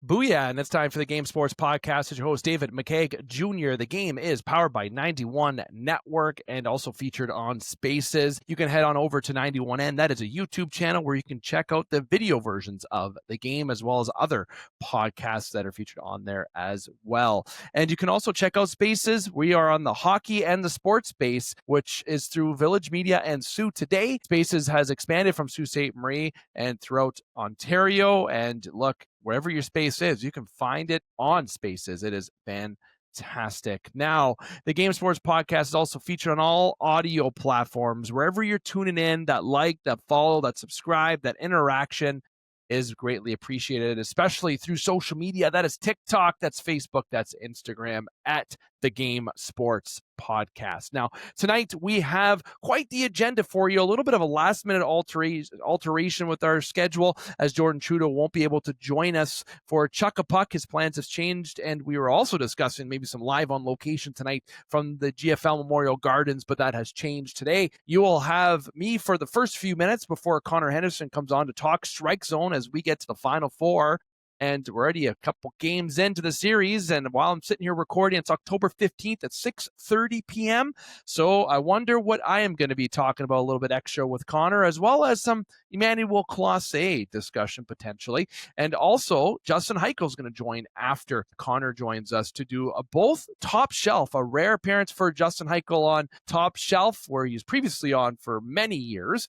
Booyah, and it's time for the Game Sports Podcast. As your host, David McCaig Jr. The game is powered by 91 Network and also featured on Spaces. You can head on over to 91N. That is a YouTube channel where you can check out the video versions of the game as well as other podcasts that are featured on there as well. And you can also check out Spaces. We are on the hockey and the sports space, which is through Village Media and Sault today. Spaces has expanded from Sault Ste. Marie and throughout Ontario. And look, wherever your space is, you can find it on Spaces. It is fantastic. Now, the Game Sports Podcast is also featured on all audio platforms. Wherever you're tuning in, that like, that follow, that subscribe, that interaction is greatly appreciated, especially through social media. That is TikTok, that's Facebook, that's Instagram, at the Game Sports Podcast. Now, tonight we have quite the agenda for you. A little bit of a last-minute alteration with our schedule, as Jordan Trudeau won't be able to join us for Chuck a Puck. His plans have changed, and we were also discussing maybe some live on location tonight from the GFL Memorial Gardens, but that has changed today. You will have me for the first few minutes before Connor Henderson comes on to talk Strike Zone as we get to the Final Four. And we're already a couple games into the series. And while I'm sitting here recording, it's October 15th at 6:30 p.m. So I wonder what I am going to be talking about a little bit extra with Connor, as well as some Emmanuel Classe discussion potentially. And also, Justin Hykel is going to join after Connor joins us to do a both Top Shelf, a rare appearance for Justin Hykel on Top Shelf, where he was previously on for many years.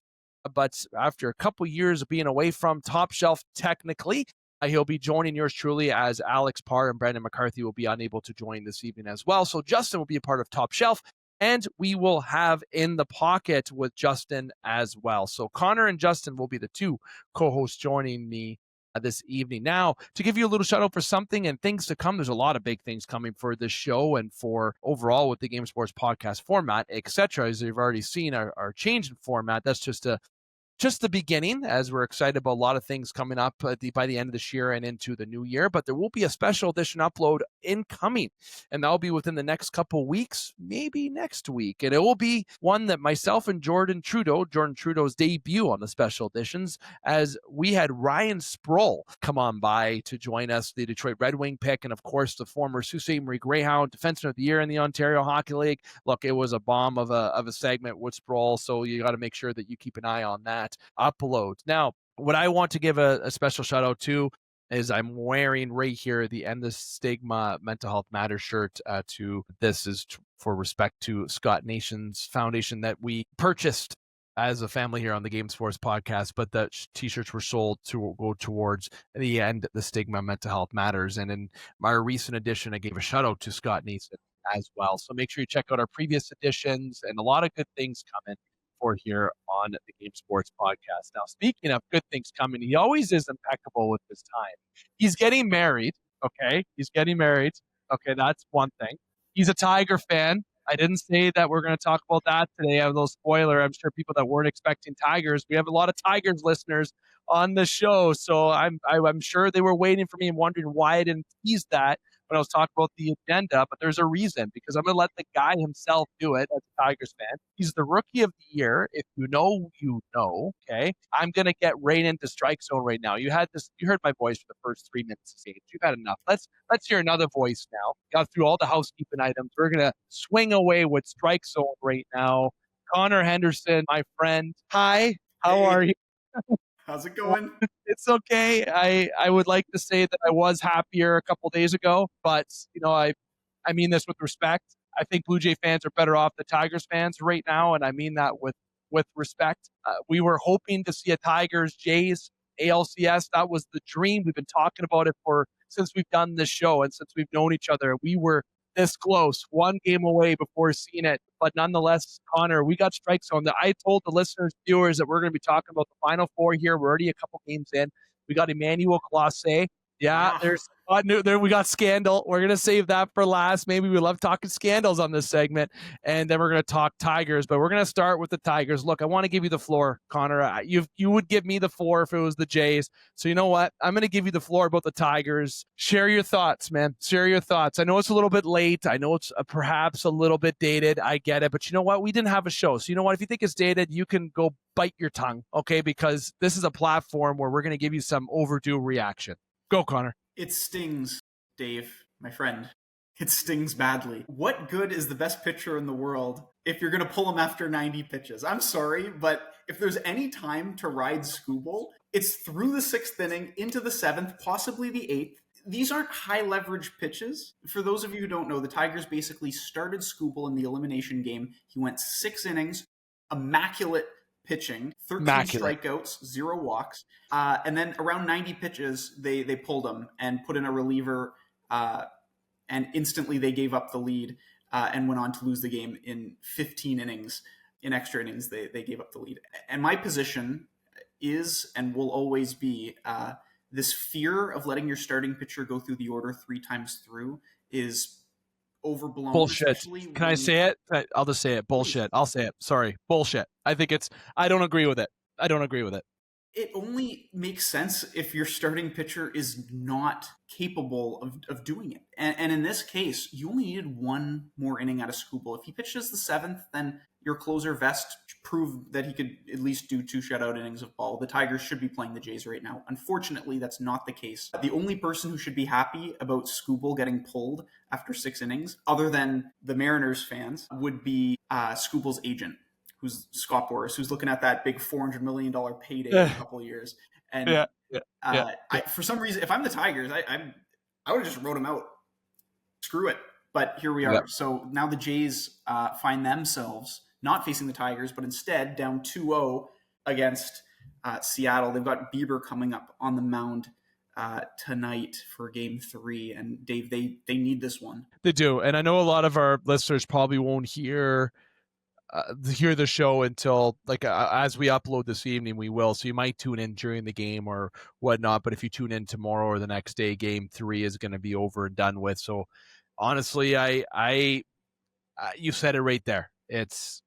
But after a couple years of being away from Top Shelf, technically, he'll be joining yours truly, as Alex Parr and Brandon McCarthy will be unable to join this evening as well. So Justin will be a part of Top Shelf, and we will have In the Pocket with Justin as well. So Connor and Justin will be the two co-hosts joining me this evening. Now, to give you a little shout out for something and things to come, there's a lot of big things coming for this show and for overall with the Game Sports Podcast format, etc. As you've already seen, our change in format. That's just the beginning, as we're excited about a lot of things coming up by the end of this year and into the new year. But there will be a special edition upload incoming, and that'll be within the next couple weeks, maybe next week. And it will be one that myself and Jordan Trudeau's debut on the special editions, as we had Ryan Sproul come on by to join us, the Detroit Red Wing pick, and of course the former Sault Ste. Marie Greyhound Defenseman of the Year in the Ontario Hockey League. Look, it was a bomb of a segment with Sproul, so you got to make sure that you keep an eye on that upload. Now, what I want to give a special shout out to is I'm wearing right here the End the Stigma Mental Health Matters shirt. This is for respect to Scott Nation's foundation that we purchased as a family here on the Game Sports Podcast, but the t-shirts were sold to go towards the End the Stigma Mental Health Matters. And in my recent edition, I gave a shout out to Scott Nation as well. So make sure you check out our previous editions, and a lot of good things coming for here on the Game Sports Podcast. Now, speaking of good things coming, he always is impeccable with his time. He's getting married, okay? Okay, that's one thing. He's a Tiger fan. I didn't say that we're going to talk about that today. I have a little spoiler. I'm sure people that weren't expecting Tigers. We have a lot of Tigers listeners on the show, so I'm sure they were waiting for me and wondering why I didn't tease that when I was talking about the agenda, but there's a reason, because I'm going to let the guy himself do it as a Tigers fan. He's the Rookie of the Year. If you know, okay? I'm going to get right into Strike Zone right now. You heard my voice for the first 3 minutes of stage. You've had enough. Let's hear another voice now. Got through all the housekeeping items. We're going to swing away with Strike Zone right now. Connor Henderson, my friend. Hi, how are you? How's it going? It's okay. I would like to say that I was happier a couple days ago, but I mean this with respect. I think Blue Jay fans are better off than Tigers fans right now, and I mean that with respect. We were hoping to see a Tigers Jays ALCS. That was the dream. We've been talking about it since we've done this show and since we've known each other. We were this close, one game away before seeing it. But nonetheless, Connor, we got Strike Zone. I told the listeners, viewers, that we're going to be talking about the Final Four here. We're already a couple games in. We got Emmanuel Classe. Yeah, we got Scandal. We're going to save that for last. Maybe we love talking scandals on this segment. And then we're going to talk Tigers. But we're going to start with the Tigers. Look, I want to give you the floor, Connor. You would give me the floor if it was the Jays. So you know what? I'm going to give you the floor about the Tigers. Share your thoughts, man. Share your thoughts. I know it's a little bit late. I know it's perhaps a little bit dated. I get it. But you know what? We didn't have a show. So you know what? If you think it's dated, you can go bite your tongue, okay? Because this is a platform where we're going to give you some overdue reaction. Go, Connor. It stings, Dave, my friend. It stings badly. What good is the best pitcher in the world if you're going to pull him after 90 pitches? I'm sorry, but if there's any time to ride Skubal, it's through the 6th inning, into the 7th, possibly the 8th. These aren't high leverage pitches. For those of you who don't know, the Tigers basically started Skubal in the elimination game. He went 6 innings, immaculate pitching, 13 strikeouts, 0 walks. And then around 90 pitches, they pulled him and put in a reliever, and instantly they gave up the lead and went on to lose the game in 15 innings. In extra innings, they gave up the lead. And my position is and will always be this fear of letting your starting pitcher go through the order 3 times through is overblown. Bullshit. Can I say it? I'll just say it. Bullshit. I'll say it. Sorry. Bullshit. I don't agree with it. It only makes sense if your starting pitcher is not capable of doing it. And in this case, you only needed 1 more inning out of Skubal. If he pitches the 7th, then your closer Vest proved that he could at least do 2 shutout innings of ball. The Tigers should be playing the Jays right now. Unfortunately, that's not the case. The only person who should be happy about Skubal getting pulled after 6 innings, other than the Mariners fans, would be Skubal's agent, who's Scott Boras, who's looking at that big $400 million payday in a couple of years. And for some reason, if I'm the Tigers, I would have just wrote him out. Screw it. But here we are. Yep. So now the Jays find themselves not facing the Tigers, but instead down 2-0 against Seattle. They've got Bieber coming up on the mound tonight for Game 3. And Dave, they need this one. They do. And I know a lot of our listeners probably won't hear the show until as we upload this evening. We will, so you might tune in during the game or whatnot, but if you tune in tomorrow or the next day, Game 3 is going to be over and done with. So honestly, I you said it right there. It's,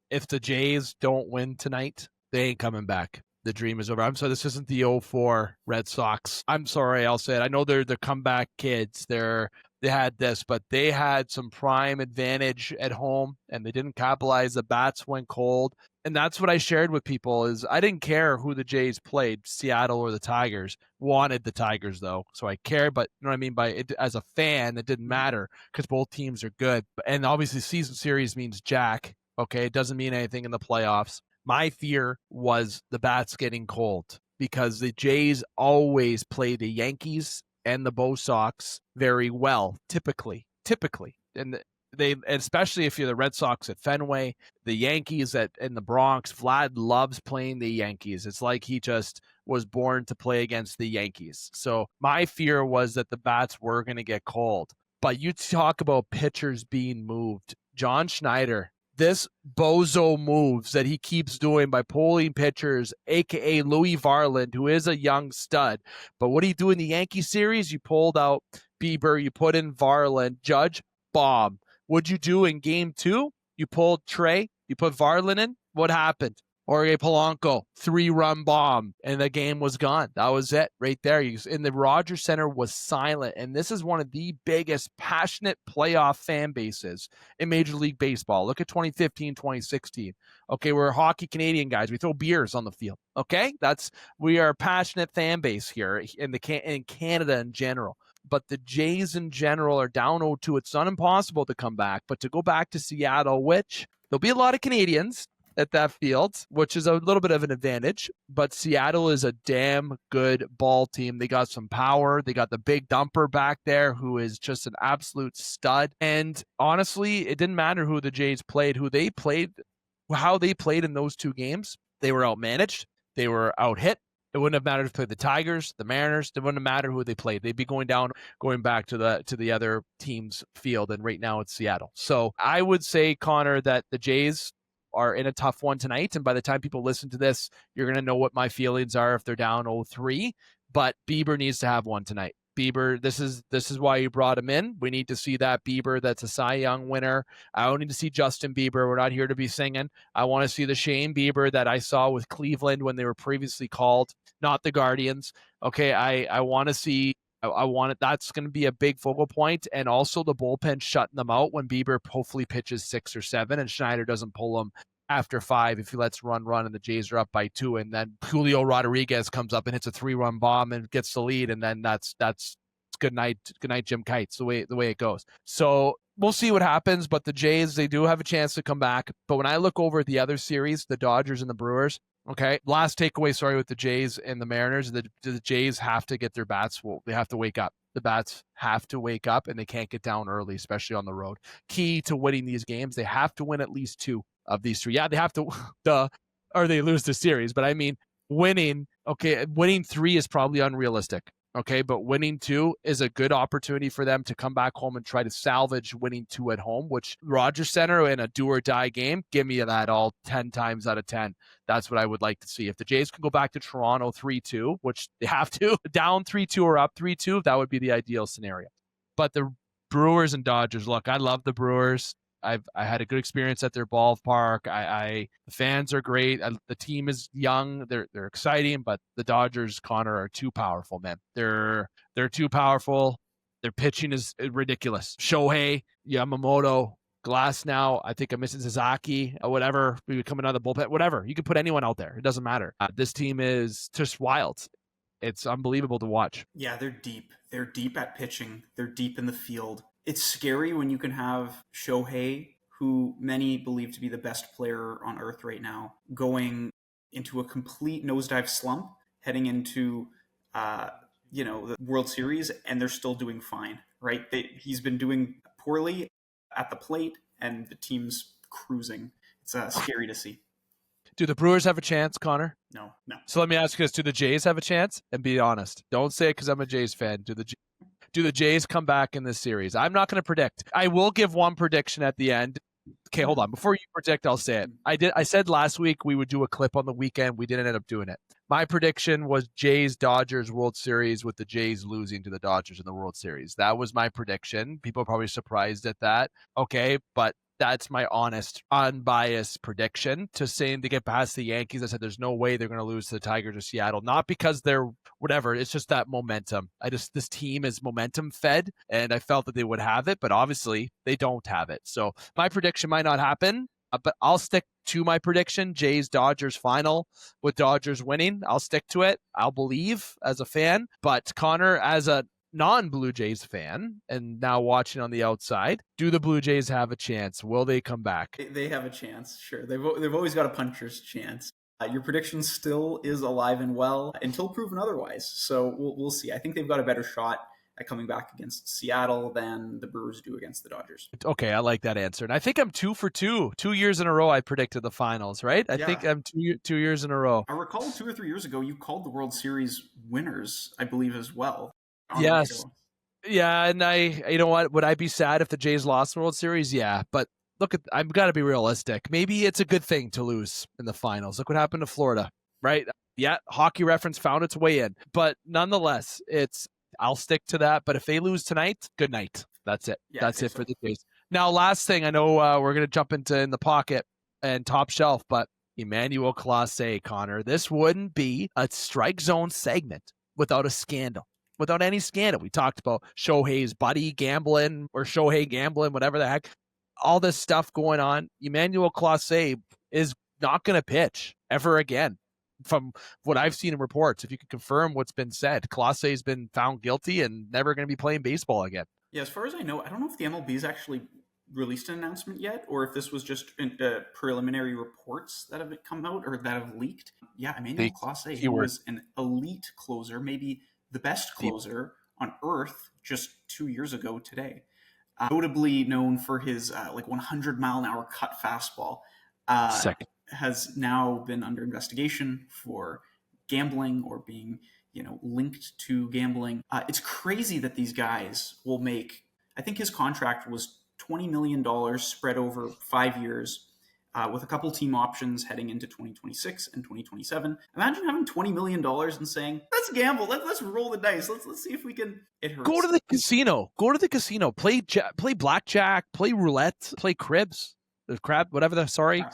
if the Jays don't win tonight, they ain't coming back. The dream is over. I'm sorry, this isn't the 04 Red Sox. I'm sorry, I'll say it. I know they're the comeback kids. They had this, but they had some prime advantage at home, and they didn't capitalize. The bats went cold. And that's what I shared with people is I didn't care who the Jays played, Seattle or the Tigers. Wanted the Tigers, though, so I care. But you know what I mean by it, as a fan, it didn't matter because both teams are good. And obviously, season series means jack. Okay, it doesn't mean anything in the playoffs. My fear was the bats getting cold because the Jays always play the Yankees and the Bo Sox very well, typically. And they, especially if you're the Red Sox at Fenway, the Yankees in the Bronx, Vlad loves playing the Yankees. It's like he just was born to play against the Yankees. So my fear was that the bats were going to get cold. But you talk about pitchers being moved. John Schneider, this bozo moves that he keeps doing by pulling pitchers, a.k.a. Louis Varland, who is a young stud. But what do you do in the Yankee series? You pulled out Bieber, you put in Varland, Judge, bomb. What'd you do in Game 2? You pulled Trey, you put Varland in. What happened? Jorge Polanco, 3-run bomb, and the game was gone. That was it right there. And the Rogers Center was silent, and this is one of the biggest passionate playoff fan bases in Major League Baseball. Look at 2015, 2016. Okay, we're hockey Canadian guys. We throw beers on the field. Okay, we are a passionate fan base here in Canada in general. But the Jays in general are down 0-2. It's not impossible to come back, but to go back to Seattle, which there'll be a lot of Canadians at that field, which is a little bit of an advantage. But Seattle is a damn good ball team. They got some power. They got the big dumper back there who is just an absolute stud. And honestly, it didn't matter who the Jays played, how they played in those 2 games. They were outmanaged. They were out-hit. It wouldn't have mattered if they played the Tigers, the Mariners. It wouldn't have mattered who they played. They'd be going back to the other team's field, and right now it's Seattle. So I would say, Connor, that the Jays are in a tough one tonight, and by the time people listen to this, you're going to know what my feelings are if they're down 0-3, but Bieber needs to have one tonight. Bieber, this is why you brought him in. We need to see that Bieber that's a Cy Young winner. I don't need to see Justin Bieber. We're not here to be singing. I want to see the Shane Bieber that I saw with Cleveland when they were previously called, not the Guardians. Okay, I want to see. That's going to be a big focal point, and also the bullpen shutting them out when Bieber hopefully pitches 6 or 7, and Schneider doesn't pull them after 5 if he lets run, and the Jays are up by 2, and then Julio Rodriguez comes up and hits a 3-run bomb and gets the lead, and then that's good night, Jim Kites, the way it goes. So we'll see what happens, but the Jays, they do have a chance to come back. But when I look over at the other series, the Dodgers and the Brewers, okay, last takeaway, sorry, with the Jays and the Mariners, the Jays have to get their bats. Well, they have to wake up. The bats have to wake up, and they can't get down early, especially on the road. Key to winning these games, they have to win at least 2 of these 3. Yeah, they have to, or they lose the series. But I mean, winning 3 is probably unrealistic. Okay, but winning 2 is a good opportunity for them to come back home and try to salvage winning 2 at home, which Rogers Center in a do or die game, give me that all 10 times out of 10. That's what I would like to see. If the Jays can go back to Toronto 3-2, which they have to, down 3-2 or up 3-2, that would be the ideal scenario. But the Brewers and Dodgers, look, I love the Brewers. I had a good experience at their ballpark. The fans are great. The team is young. They're exciting, but the Dodgers, Connor, are too powerful, man. They're too powerful. Their pitching is ridiculous. Shohei, Yamamoto, Glass now. I think I'm missing Sasaki, whatever. We would come out of the bullpen, whatever. You can put anyone out there. It doesn't matter. This team is just wild. It's unbelievable to watch. Yeah, they're deep. They're deep at pitching. They're deep in the field. It's scary when you can have Shohei, who many believe to be the best player on earth right now, going into a complete nosedive slump, heading into the World Series, and they're still doing fine, right? He's been doing poorly at the plate, and the team's cruising. It's scary to see. Do the Brewers have a chance, Connor? No. So let me ask you this. Do the Jays have a chance? And be honest. Don't say it because I'm a Jays fan. Do the Jays come back in this series? I'm not going to predict. I will give one prediction at the end. Okay, hold on. Before you predict, I'll say it. I said last week we would do a clip on the weekend. We didn't end up doing it. My prediction was Jays-Dodgers World Series with the Jays losing to the Dodgers in the World Series. That was my prediction. People are probably surprised at that. Okay, but that's my honest, unbiased prediction. To get past the Yankees, I said there's no way they're going to lose to the Tigers or Seattle. Not because they're whatever. It's just that momentum. This team is momentum fed, and I felt that they would have it, but obviously they don't have it. So my prediction might not happen, but I'll stick to my prediction. Jays-Dodgers final with Dodgers winning. I'll stick to it. I'll believe as a fan. But Connor, as a non-Blue Jays fan and now watching on the outside, do the Blue Jays have a chance? Will they come back? They have a chance, sure. They've always got a puncher's chance. Your prediction still is alive and well until proven otherwise. So we'll see. I think they've got a better shot at coming back against Seattle than the Brewers do against the Dodgers. Okay, I like that answer. And I think I'm 2 for 2. 2 years in a row I predicted the finals, right? I think I'm 2 years in a row. I recall 2 or 3 years ago you called the World Series winners, I believe, as well. Yes. Yeah, and you know what? Would I be sad if the Jays lost the World Series? Yeah, but I've got to be realistic. Maybe it's a good thing to lose in the finals. Look what happened to Florida, right? Yeah, Hockey Reference found its way in. But nonetheless, I'll stick to that. But if they lose tonight, good night. That's it. Yeah, that's it for the Jays. Now, last thing, I know we're going to jump into in the pocket and top shelf, but Emmanuel Clase, Connor, this wouldn't be a strike zone segment without a scandal. Without any scandal. We talked about Shohei's buddy gambling or Shohei gambling, whatever the heck. All this stuff going on. Emmanuel Clase is not going to pitch ever again. From what I've seen in reports, if you can confirm what's been said, Clase has been found guilty and never going to be playing baseball again. Yeah, as far as I know, I don't know if the MLB has actually released an announcement yet, or if this was just preliminary reports that have come out or that have leaked. Yeah, Emmanuel Clase, who was an elite closer, maybe the best closer on earth just 2 years ago today. Notably known for his 100-mile-an-hour cut fastball, has now been under investigation for gambling or being linked to gambling. It's crazy that these guys will make, I think his contract was $20 million spread over 5 years, with a couple team options heading into 2026 and 2027. Imagine having $20 million and saying, let's gamble, let's roll the dice, let's see if we can. It hurts. Go to the casino, play blackjack, play roulette, play cribs, craps. I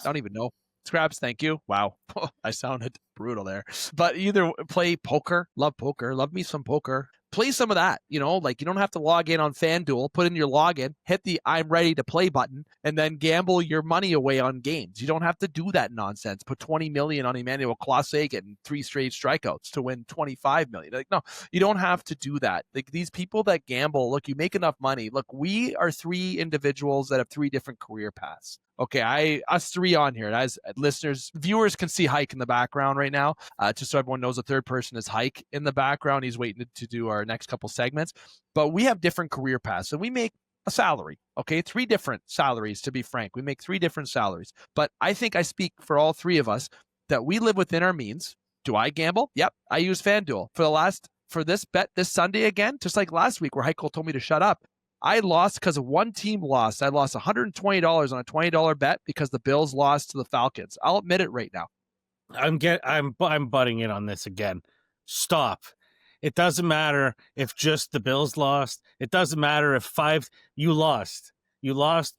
don't even know. Scraps, thank you. Wow, I sounded brutal there. But either play poker, love me some poker. play some of that, you know, like you don't have to log in on FanDuel, put in your login, hit the I'm ready to play button, and then gamble your money away on games. You don't have to do that nonsense. Put 20 million on Emmanuel Clase getting 3 straight strikeouts to win 25 million. Like, no, you don't have to do that. Like these people that gamble, look, you make enough money. Look, we are 3 individuals that have 3 different career paths. Okay, us 3 on here. As listeners, viewers can see Hyke in the background right now. Just so everyone knows, the third person is Hyke in the background. He's waiting to do our next couple segments. But we have different career paths, and we make a salary. Okay, 3 different salaries, to be frank. We make 3 different salaries. But I think I speak for all 3 of us that we live within our means. Do I gamble? Yep, I use FanDuel. For this bet this Sunday again, just like last week where Hykel told me to shut up. I lost because of one team lost. I lost $120 on a $20 bet because the Bills lost to the Falcons. I'll admit it right now. I'm butting in on this again. Stop. It doesn't matter if just the Bills lost. It doesn't matter if 5 you lost. You lost.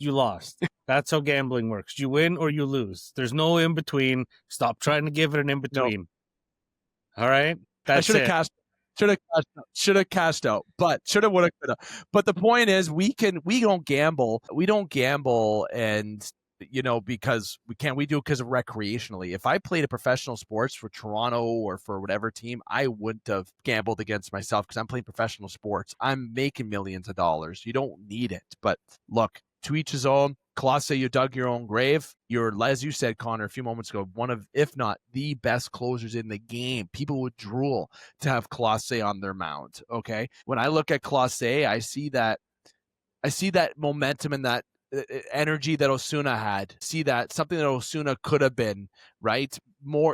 That's how gambling works. You win or you lose. There's no in between. Stop trying to give it an in between. Nope. All right? That's it. Should have cashed out, but should have, would have, could have. But the point is, we don't gamble. We don't gamble, and because we can't. We do it because of recreationally. If I played a professional sports for Toronto or for whatever team, I wouldn't have gambled against myself because I'm playing professional sports. I'm making millions of dollars. You don't need it. But look, to each his own. Clase, you dug your own grave. You're, as you said, Connor, a few moments ago, one of, if not the best closers in the game. People would drool to have Clase on their mound. Okay, when I look at Clase, I see that momentum and that energy that Osuna had. See that something that Osuna could have been, right?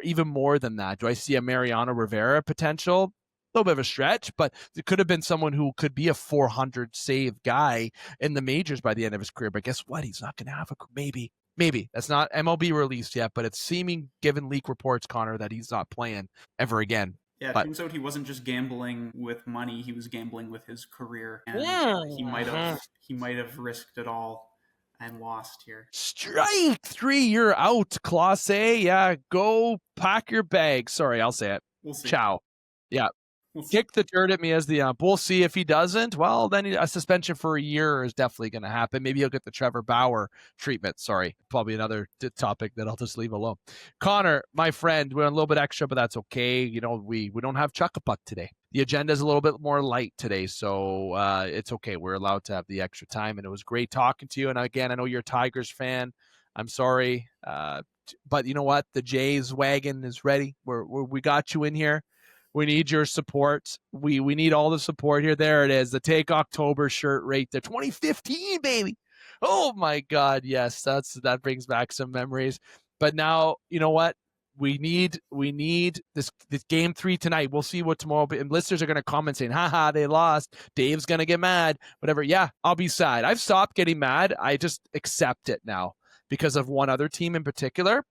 Even more than that. Do I see a Mariano Rivera potential? A little bit of a stretch, but it could have been someone who could be a 400 save guy in the majors by the end of his career. But guess what? He's not going to have maybe. That's not MLB released yet, but it's seeming, given leak reports, Connor, that he's not playing ever again. Yeah, it turns out he wasn't just gambling with money; he was gambling with his career, and he might have risked it all and lost here. Strike 3, you're out, Clase. Yeah, go pack your bag. Sorry, I'll say it. We'll see. Ciao. Yeah. Kick the dirt at me as the ump. We'll see. If he doesn't, well, then a suspension for a year is definitely going to happen. Maybe he'll get the Trevor Bauer treatment. Sorry, probably another topic that I'll just leave alone. Connor, my friend, we're a little bit extra, but that's okay. We don't have Chuck-a-Puck today. The agenda is a little bit more light today, so it's okay. We're allowed to have the extra time, and it was great talking to you. And again, I know you're a Tigers fan. I'm sorry, but you know what? The Jays wagon is ready. We got you in here. We need your support. We need all the support here. There it is. The Take October shirt right there. 2015, baby. Oh my God. Yes, that brings back some memories. But now, you know what? We need this game 3 tonight. We'll see what tomorrow. And listeners are going to comment saying, haha, they lost. Dave's going to get mad. Whatever. Yeah, I'll be sad. I've stopped getting mad. I just accept it now because of one other team in particular.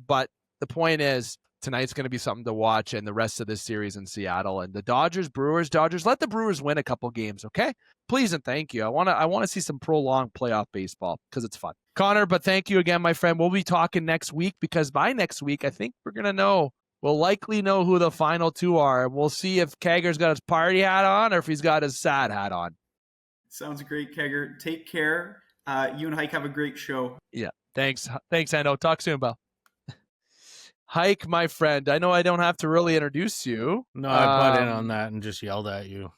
But the point is, tonight's going to be something to watch, and the rest of this series in Seattle and the Dodgers, let the Brewers win a couple games, okay? Please and thank you. I want to see some prolonged playoff baseball because it's fun. Connor, but thank you again, my friend. We'll be talking next week because by next week, I think we're going to know. We'll likely know who the final 2 are. We'll see if Kegger's got his party hat on or if he's got his sad hat on. Sounds great, Kegger. Take care. You and Hyke have a great show. Yeah. Thanks, Hendo. Talk soon, Bell. Hyke, my friend, I know I don't have to really introduce you. No, I butt in on that and just yelled at you.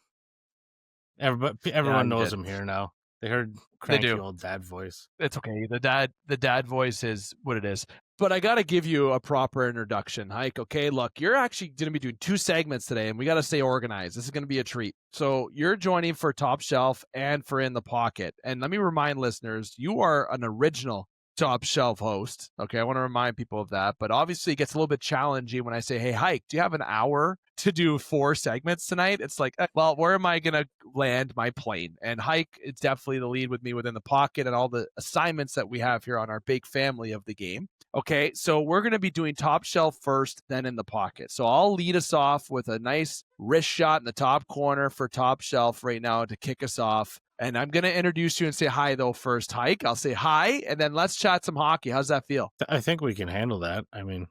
Everyone knows I'm here now. They heard cranky old dad voice. It's okay. The dad voice is what it is. But I got to give you a proper introduction, Hyke. Okay, look, you're actually going to be doing 2 segments today, and we got to stay organized. This is going to be a treat. So you're joining for Top Shelf and for In the Pocket. And let me remind listeners, you are an original Top Shelf host. Okay, I want to remind people of that. But obviously, it gets a little bit challenging when I say, hey, Hyke, do you have an hour to do 4 segments tonight? It's like, well, where am I going to land my plane? And Hyke is definitely the lead with me within the pocket and all the assignments that we have here on our big family of the game. Okay, so we're going to be doing Top Shelf first, then In the Pocket. So I'll lead us off with a nice wrist shot in the top corner for Top Shelf right now to kick us off. And I'm going to introduce you and say hi, though, first, Hyke. I'll say hi, and then let's chat some hockey. How's that feel? I think we can handle that. I mean,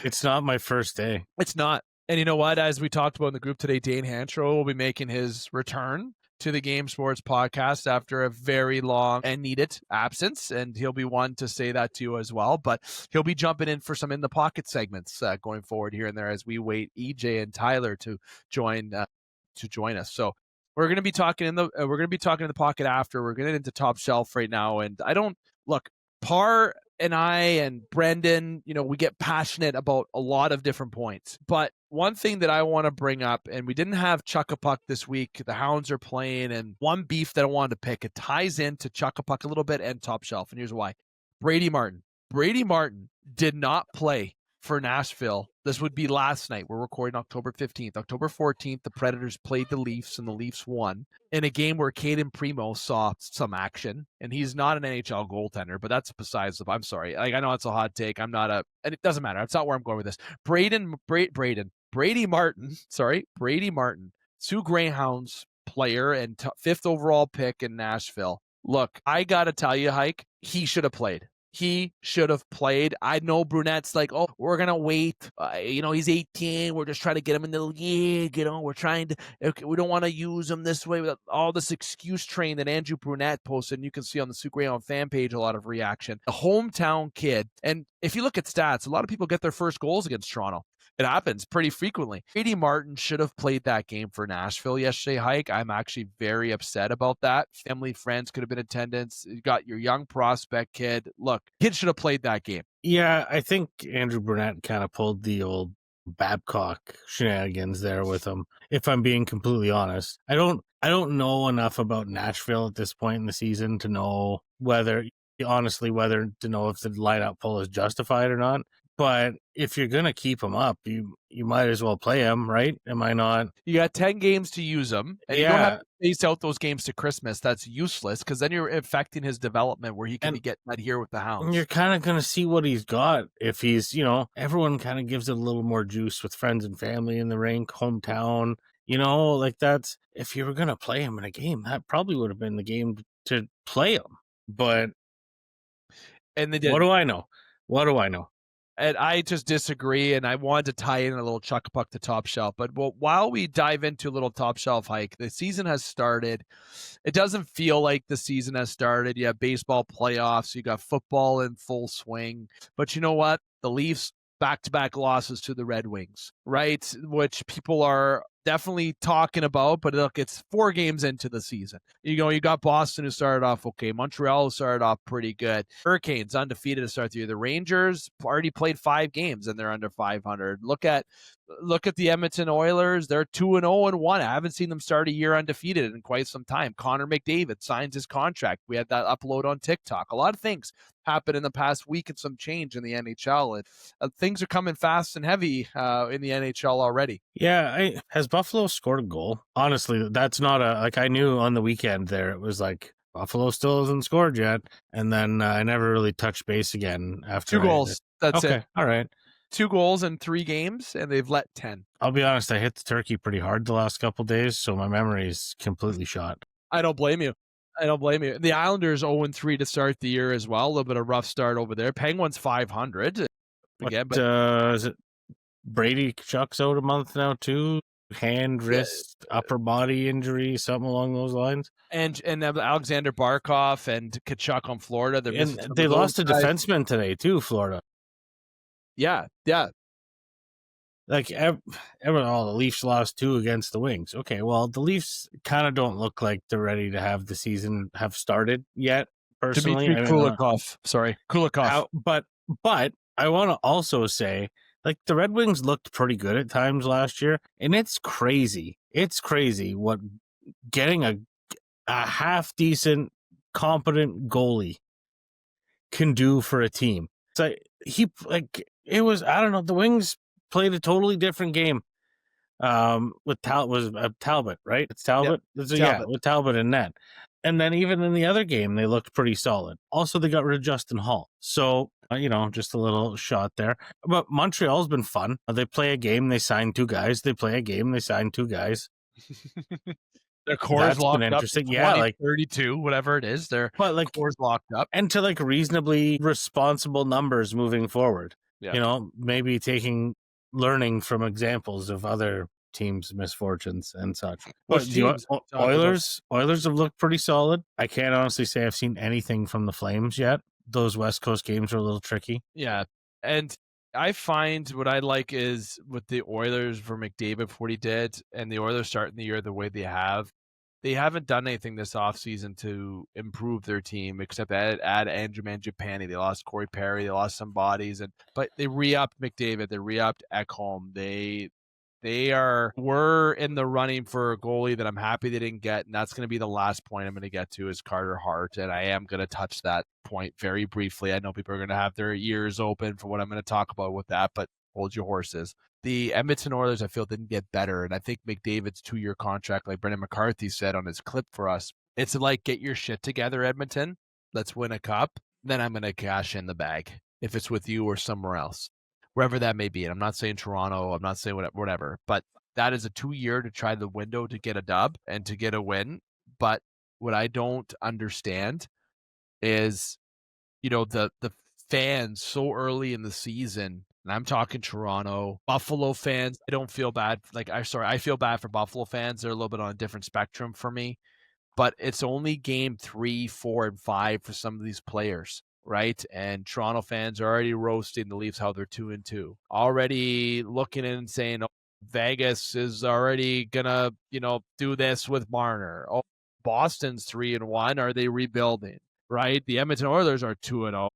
it's not my first day. It's not. And you know what? As we talked about in the group today, Dane Hantrow will be making his return to the Game Sports podcast after a very long and needed absence. And he'll be one to say that to you as well. But he'll be jumping in for some in the pocket segments going forward here and there as we wait EJ and Tyler to join us. So we're going to be talking in the pocket after. We're getting into top shelf right now. And I don't look, Parr and I and Brendan, we get passionate about a lot of different points. But one thing that I want to bring up, and we didn't have Chuck-a-Puck this week. The Hounds are playing, and one beef that I wanted to pick, it ties into Chuck-a-Puck a little bit and top shelf. And here's why. Brady Martin did not play for Nashville. This would be last night. We're recording October 15th. October 14th, the Predators played the Leafs, and the Leafs won in a game where Caden Primo saw some action, and he's not an NHL goaltender, but that's besides the... I'm sorry. I know it's a hot take. And it doesn't matter. That's not where I'm going with this. Brady Martin, Sioux Greyhounds player and 5th overall pick in Nashville. Look, I got to tell you, Hike, he should have played. He should have played. I know Brunette's like, oh, we're going to wait. He's 18. We're just trying to get him in the league. We're trying to, we don't want to use him this way. With all this excuse train that Andrew Brunette posted, and you can see on the Sioux Greyhound fan page a lot of reaction. A hometown kid. And if you look at stats, a lot of people get their first goals against Toronto. It happens pretty frequently. Brady Martin should have played that game for Nashville yesterday, Hike. I'm actually very upset about that. Family, friends could have been in attendance. You got your young prospect kid. Look, kid should have played that game. Yeah, I think Andrew Brunette kind of pulled the old Babcock shenanigans there with him, if I'm being completely honest. I don't know enough about Nashville at this point in the season to know whether to know if the lineup pull is justified or not. But if you're going to keep him up, you might as well play him, right? Am I not? You got 10 games to use him. And you don't have to phase out those games to Christmas. That's useless because then you're affecting his development where he can be getting that here with the Hounds. And you're kind of going to see what he's got. If he's, everyone kind of gives it a little more juice with friends and family in the rink, hometown. That's, if you were going to play him in a game, that probably would have been the game to play him. But and they did. What do I know? And I just disagree, and I wanted to tie in a little Chuck-a-Puck to Top Shelf. But while we dive into a little Top Shelf, Hike, the season has started. It doesn't feel like the season has started. You have baseball playoffs. You got football in full swing. But you know what? The Leafs, back-to-back losses to the Red Wings, right? Which people are definitely talking about, but look, it's 4 games into the season. You got Boston who started off okay. Montreal started off pretty good. Hurricanes undefeated to start the year. The Rangers already played 5 games and they're under 500. Look at the Edmonton Oilers. They're 2-0-1. I haven't seen them start a year undefeated in quite some time. Connor McDavid signs his contract. We had that upload on TikTok. A lot of things happened in the past week and some change in the NHL. And things are coming fast and heavy in the NHL already. Yeah, has Buffalo scored a goal? Honestly, that's not I knew on the weekend there, it was like Buffalo still hasn't scored yet. And then I never really touched base again after. 2 goals. That's okay. it. All right. 2 goals in 3 games, and they've let 10. I'll be honest, I hit the turkey pretty hard the last couple of days, so my memory is completely shot. I don't blame you. The Islanders 0-3 to start the year as well. A little bit of rough start over there. Penguins 500 again. Is it Brady Chuck's out a month now too? Hand, wrist, upper body injury, something along those lines. And Alexander Barkov and Kachuk on Florida. They lost a defenseman today too, Florida. Yeah. Like, the Leafs lost 2 against the Wings. Okay, well, the Leafs kind of don't look like they're ready to have the season have started yet, personally. Dmitry Kulikov. Sorry, Kulikov. But I want to also say, like, the Red Wings looked pretty good at times last year, and it's crazy. It's crazy what getting a half-decent, competent goalie can do for a team. So the Wings played a totally different game with Talbot, right? It's Talbot? Yep. Yeah, with Talbot in net. And then even in the other game, they looked pretty solid. Also, they got rid of Justin Hall. So, just a little shot there. But Montreal's been fun. They play a game, they sign 2 guys. They play a game, they sign 2 guys. Their core's locked up. Interesting. Yeah, like 32, whatever it is. Their core's locked up. And to reasonably responsible numbers moving forward. Yeah. Maybe taking learning from examples of other teams' misfortunes and such. Which But teams? Oilers have looked pretty solid. I can't honestly say I've seen anything from the Flames yet. Those West Coast games are a little tricky. Yeah. And I find what I like is with the Oilers for McDavid for what he did, and the Oilers starting the year the way they haven't done anything this offseason to improve their team except add Andrew Mangiapane. They lost Corey Perry. They lost some bodies, but they re-upped McDavid. They re-upped Ekholm. We're in the running for a goalie that I'm happy they didn't get, and that's going to be the last point I'm going to get to is Carter Hart, and I am going to touch that point very briefly. I know people are going to have their ears open for what I'm going to talk about with that, but hold your horses. The Edmonton Oilers, I feel, didn't get better, and I think McDavid's 2-year contract, like Brendan McCarthy said on his clip for us, it's like, get your shit together, Edmonton. Let's win a cup. Then I'm going to cash in the bag if it's with you or somewhere else, wherever that may be. And I'm not saying Toronto, I'm not saying whatever, but that is a 2-year to try the window to get a dub and to get a win. But what I don't understand is, the fans so early in the season, and I'm talking Toronto, Buffalo fans, I don't feel bad. I feel bad for Buffalo fans. They're a little bit on a different spectrum for me, but it's only game 3, 4, and 5 for some of these players. Right. And Toronto fans are already roasting the Leafs how they're 2-2, already looking in and saying, oh, Vegas is already gonna, do this with Marner. Oh, Boston's 3-1. Are they rebuilding? Right. The Edmonton Oilers are 2-0.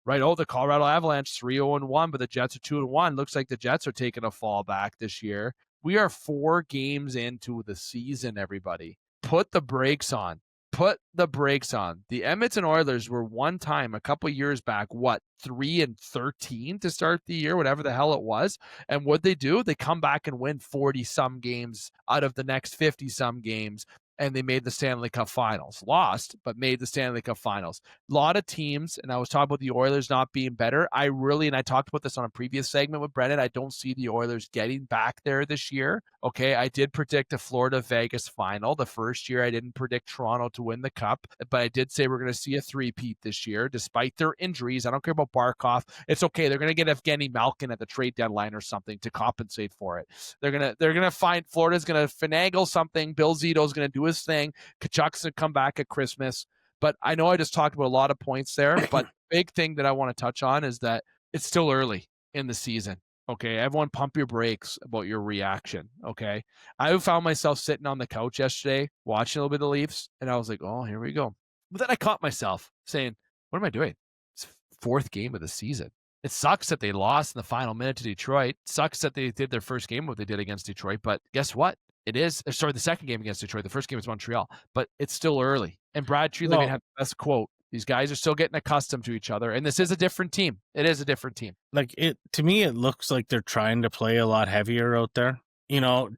Right. Oh, the Colorado Avalanche 3-1, but the Jets are 2-1. Looks like the Jets are taking a fall back this year. We are 4 games into the season, everybody. Put the brakes on. Put the brakes on. The Edmonton Oilers were one time a couple years back, 3-13 to start the year, whatever the hell it was. And what they do, they come back and win 40-some games out of the next 50-some games. And they made the Stanley Cup Finals. Lost, but made the Stanley Cup Finals. A lot of teams, and I was talking about the Oilers not being better. And I talked about this on a previous segment with Brendan, I don't see the Oilers getting back there this year. Okay, I did predict a Florida-Vegas final. The first year, I didn't predict Toronto to win the Cup, but I did say we're going to see a three-peat this year, despite their injuries. I don't care about Barkov. It's okay. They're going to get Evgeny Malkin at the trade deadline or something to compensate for it. They're gonna find Florida's going to finagle something. Bill Zito's going to do his thing. Kachuk's going to come back at Christmas. But I know I just talked about a lot of points there, but big thing that I want to touch on is that it's still early in the season. Okay, everyone pump your brakes about your reaction, okay? I found myself sitting on the couch yesterday watching a little bit of the Leafs, and I was like, oh, here we go. But then I caught myself saying, what am I doing? It's 4th game of the season. It sucks that they lost in the final minute to Detroit. It sucks that they did their first game what they did against Detroit, but guess what? The second game against Detroit. The first game was Montreal, but it's still early. And Brad Treliving had the best quote. These guys are still getting accustomed to each other, and this is a different team. It is a different team. To me, it looks like they're trying to play a lot heavier out there.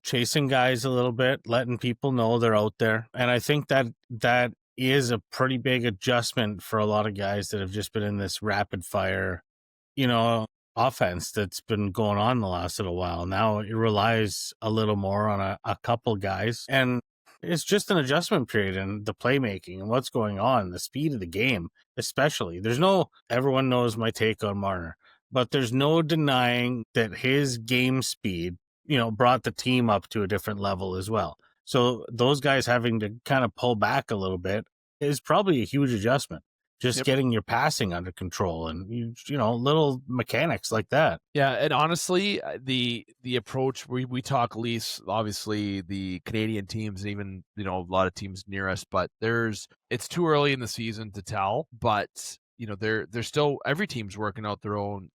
Chasing guys a little bit, letting people know they're out there. And I think that is a pretty big adjustment for a lot of guys that have just been in this rapid fire, offense that's been going on the last little while. Now it relies a little more on a couple guys, and it's just an adjustment period in the playmaking and what's going on, the speed of the game, especially. Everyone knows my take on Marner, but there's no denying that his game speed, brought the team up to a different level as well. So those guys having to kind of pull back a little bit is probably a huge adjustment. Just getting your passing under control and, little mechanics like that. Yeah, and honestly, the approach, we talk Leafs, obviously the Canadian teams, and even, a lot of teams near us, but it's too early in the season to tell, but, they're still, every team's working out their own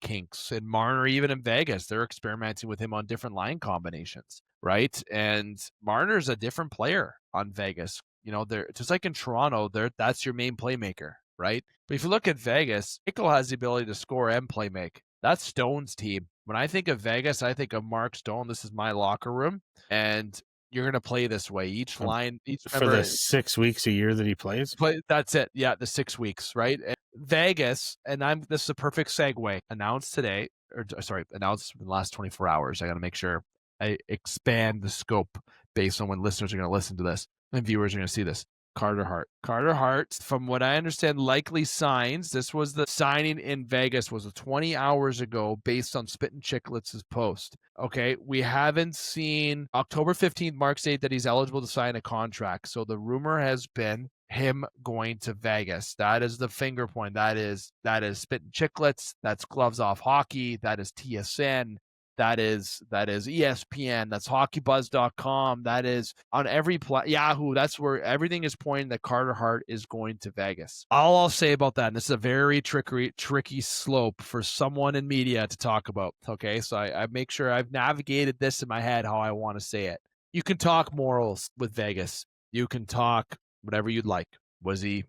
kinks. And Marner, even in Vegas, they're experimenting with him on different line combinations, right? And Marner's a different player on Vegas. They're just like in Toronto, that's your main playmaker, right? But if you look at Vegas, Hykel has the ability to score and playmake. That's Stone's team. When I think of Vegas, I think of Mark Stone. This is my locker room, and you're going to play this way. Each line, for the 6 weeks a year that he plays. That's it. Yeah, the 6 weeks, right? And Vegas, and this is a perfect segue. Announced in the last 24 hours. I got to make sure I expand the scope based on when listeners are going to listen to this and viewers are going to see this. Carter Hart. Carter Hart, from what I understand, likely signs. This was the signing in Vegas was 20 hours ago based on Spittin' Chicklets' post. Okay, we haven't seen October 15th marks date that he's eligible to sign a contract. So the rumor has been him going to Vegas. That is the finger point. That is Spittin' Chicklets. That's Gloves Off Hockey. That is TSN. That is ESPN. That's hockeybuzz.com. That is on every Yahoo. That's where everything is pointing that Carter Hart is going to Vegas. All I'll say about that, and this is a very tricky slope for someone in media to talk about. Okay, so I make sure I've navigated this in my head how I want to say it. You can talk morals with Vegas. You can talk whatever you'd like. Was it